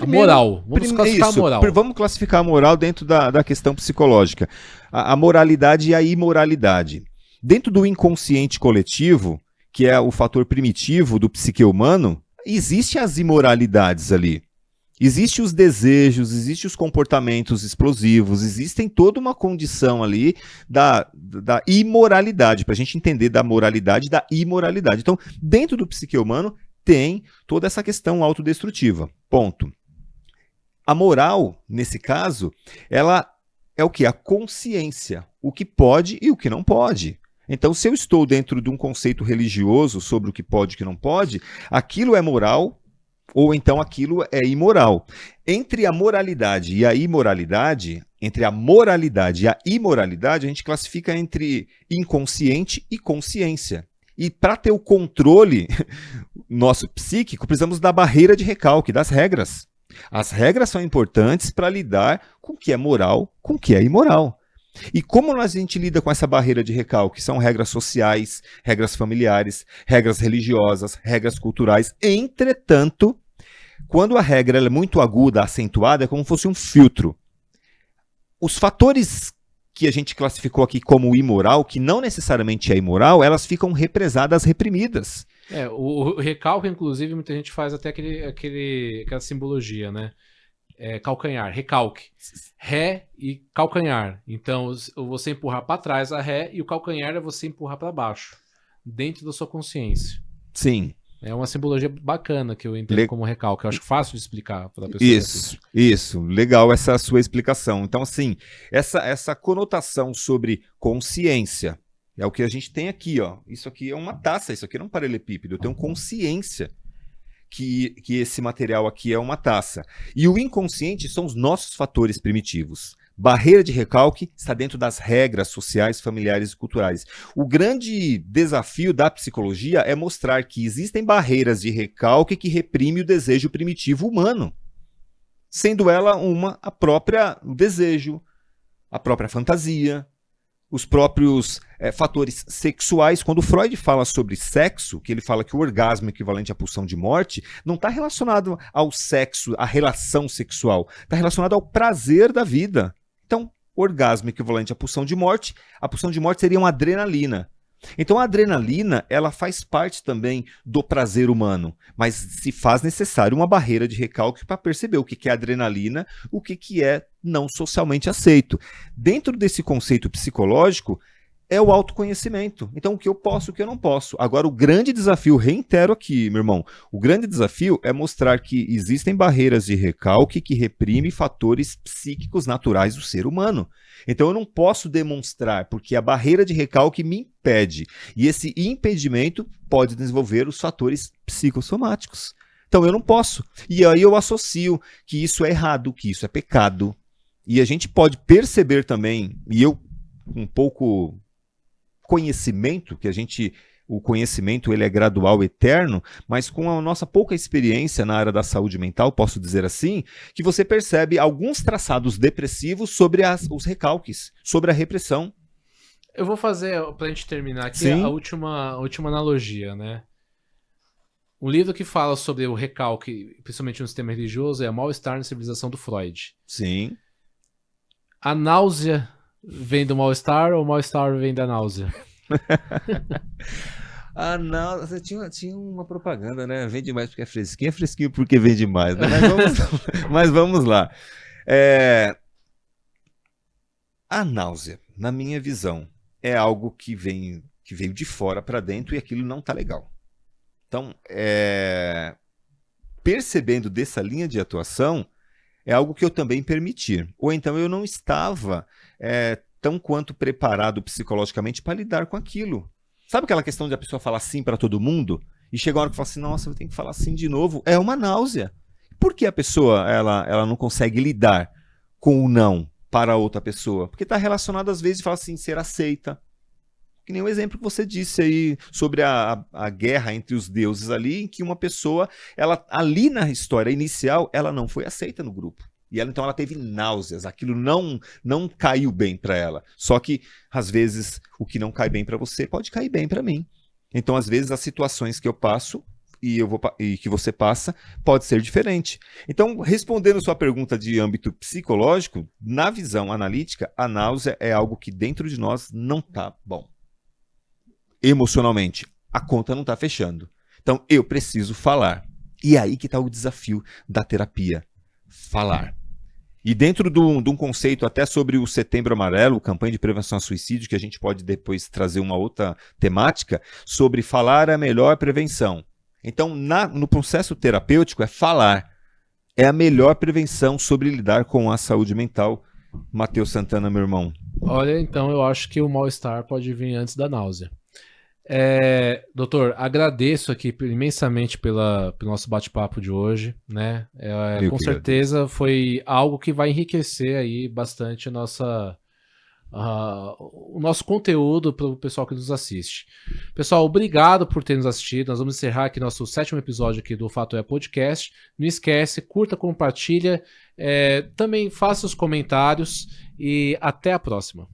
A moral. Vamos classificar a moral. Vamos classificar a moral dentro da questão psicológica. A moralidade e a imoralidade. Dentro do inconsciente coletivo, que é o fator primitivo do psique humano, existem as imoralidades ali. Existem os desejos, existem os comportamentos explosivos, existem toda uma condição ali da imoralidade, para a gente entender da moralidade e da imoralidade. Então, dentro do psique humano, tem toda essa questão autodestrutiva. Ponto. A moral, nesse caso, ela é o que? A consciência. O que pode e o que não pode. Então, se eu estou dentro de um conceito religioso sobre o que pode e o que não pode, aquilo é moral ou então aquilo é imoral. Entre a moralidade e a imoralidade, entre a moralidade e a imoralidade, a gente classifica entre inconsciente e consciência. E para ter o controle nosso psíquico, precisamos da barreira de recalque, das regras. As regras são importantes para lidar com o que é moral, com o que é imoral. E como a gente lida com essa barreira de recalque? São regras sociais, regras familiares, regras religiosas, regras culturais. Entretanto, quando a regra é muito aguda, acentuada, é como se fosse um filtro. Os fatores que a gente classificou aqui como imoral, que não necessariamente é imoral, elas ficam represadas, reprimidas. O recalque, inclusive, muita gente faz até aquela simbologia, né? Calcanhar, recalque. Ré e calcanhar. Então, você empurrar para trás a ré e o calcanhar é você empurrar para baixo, dentro da sua consciência. Sim. É uma simbologia bacana que eu entendo como recalque. Eu acho fácil de explicar para a pessoa. Isso. Legal essa sua explicação. Então, assim, essa conotação sobre consciência é o que a gente tem aqui, ó. Isso aqui é uma taça, isso aqui não é um paralelepípedo. Eu tenho consciência que esse material aqui é uma taça. E o inconsciente são os nossos fatores primitivos. Barreira de recalque está dentro das regras sociais, familiares e culturais. O grande desafio da psicologia é mostrar que existem barreiras de recalque que reprimem o desejo primitivo humano, sendo ela o desejo, a própria fantasia, os próprios fatores sexuais. Quando Freud fala sobre sexo, que ele fala que o orgasmo é equivalente à pulsão de morte, não está relacionado ao sexo, à relação sexual, está relacionado ao prazer da vida. Então, orgasmo equivalente à pulsão de morte, a pulsão de morte seria uma adrenalina. Então a adrenalina, ela faz parte também do prazer humano, mas se faz necessário uma barreira de recalque para perceber o que é adrenalina, o que é não socialmente aceito. Dentro desse conceito psicológico, é o autoconhecimento. Então, o que eu posso, o que eu não posso. Agora, o grande desafio, reitero aqui, meu irmão, o grande desafio é mostrar que existem barreiras de recalque que reprimem fatores psíquicos naturais do ser humano. Então, eu não posso demonstrar, porque a barreira de recalque me impede. E esse impedimento pode desenvolver os fatores psicossomáticos. Então, eu não posso. E aí eu associo que isso é errado, que isso é pecado. E a gente pode perceber também, e eu um pouco conhecimento, o conhecimento ele é gradual, eterno, mas com a nossa pouca experiência na área da saúde mental, posso dizer assim, que você percebe alguns traçados depressivos sobre os recalques, sobre a repressão. Eu vou fazer, pra gente terminar aqui, Sim. a última analogia, né? Um livro que fala sobre o recalque, principalmente no sistema religioso, é Mal-Estar na Civilização do Freud. Sim. A náusea vem do mal-estar ou o mal-estar vem da náusea? Ah, não, você tinha uma propaganda, né? Vende mais porque é fresquinho porque vende mais, né? Mas vamos lá. A náusea, na minha visão, é algo que veio de fora para dentro e aquilo não tá legal. Então, percebendo dessa linha de atuação, é algo que eu também permiti. Ou então eu não estava tão quanto preparado psicologicamente para lidar com aquilo. Sabe aquela questão de a pessoa falar sim para todo mundo? E chega uma hora que fala assim, nossa, eu tenho que falar sim de novo. É uma náusea. Por que a pessoa ela não consegue lidar com o não para outra pessoa? Porque está relacionado às vezes e fala assim, ser aceita. Que nem o exemplo que você disse aí sobre a guerra entre os deuses ali, em que uma pessoa, ela ali na história inicial, ela não foi aceita no grupo. E então ela teve náuseas, aquilo não caiu bem para ela. Só que, às vezes, o que não cai bem para você pode cair bem para mim. Então, às vezes, as situações que eu passo e que você passa pode ser diferente. Então, respondendo sua pergunta de âmbito psicológico, na visão analítica, a náusea é algo que dentro de nós não está bom. Emocionalmente, a conta não está fechando. Então, eu preciso falar. E é aí que está o desafio da terapia. Falar. E dentro de um conceito até sobre o Setembro Amarelo, campanha de prevenção ao suicídio, que a gente pode depois trazer uma outra temática, sobre falar é a melhor prevenção. Então, no processo terapêutico, é falar. É a melhor prevenção sobre lidar com a saúde mental. Matheus Santana, meu irmão. Olha, então eu acho que o mal-estar pode vir antes da náusea. Doutor, agradeço aqui imensamente pelo nosso bate-papo de hoje, né? Com certeza foi algo que vai enriquecer aí bastante o nosso conteúdo para o pessoal que nos assiste. Pessoal, obrigado por ter nos assistido. Nós vamos encerrar aqui nosso 7º episódio aqui do Fato é Podcast. Não esquece, curta, compartilha, também faça os comentários e até a próxima.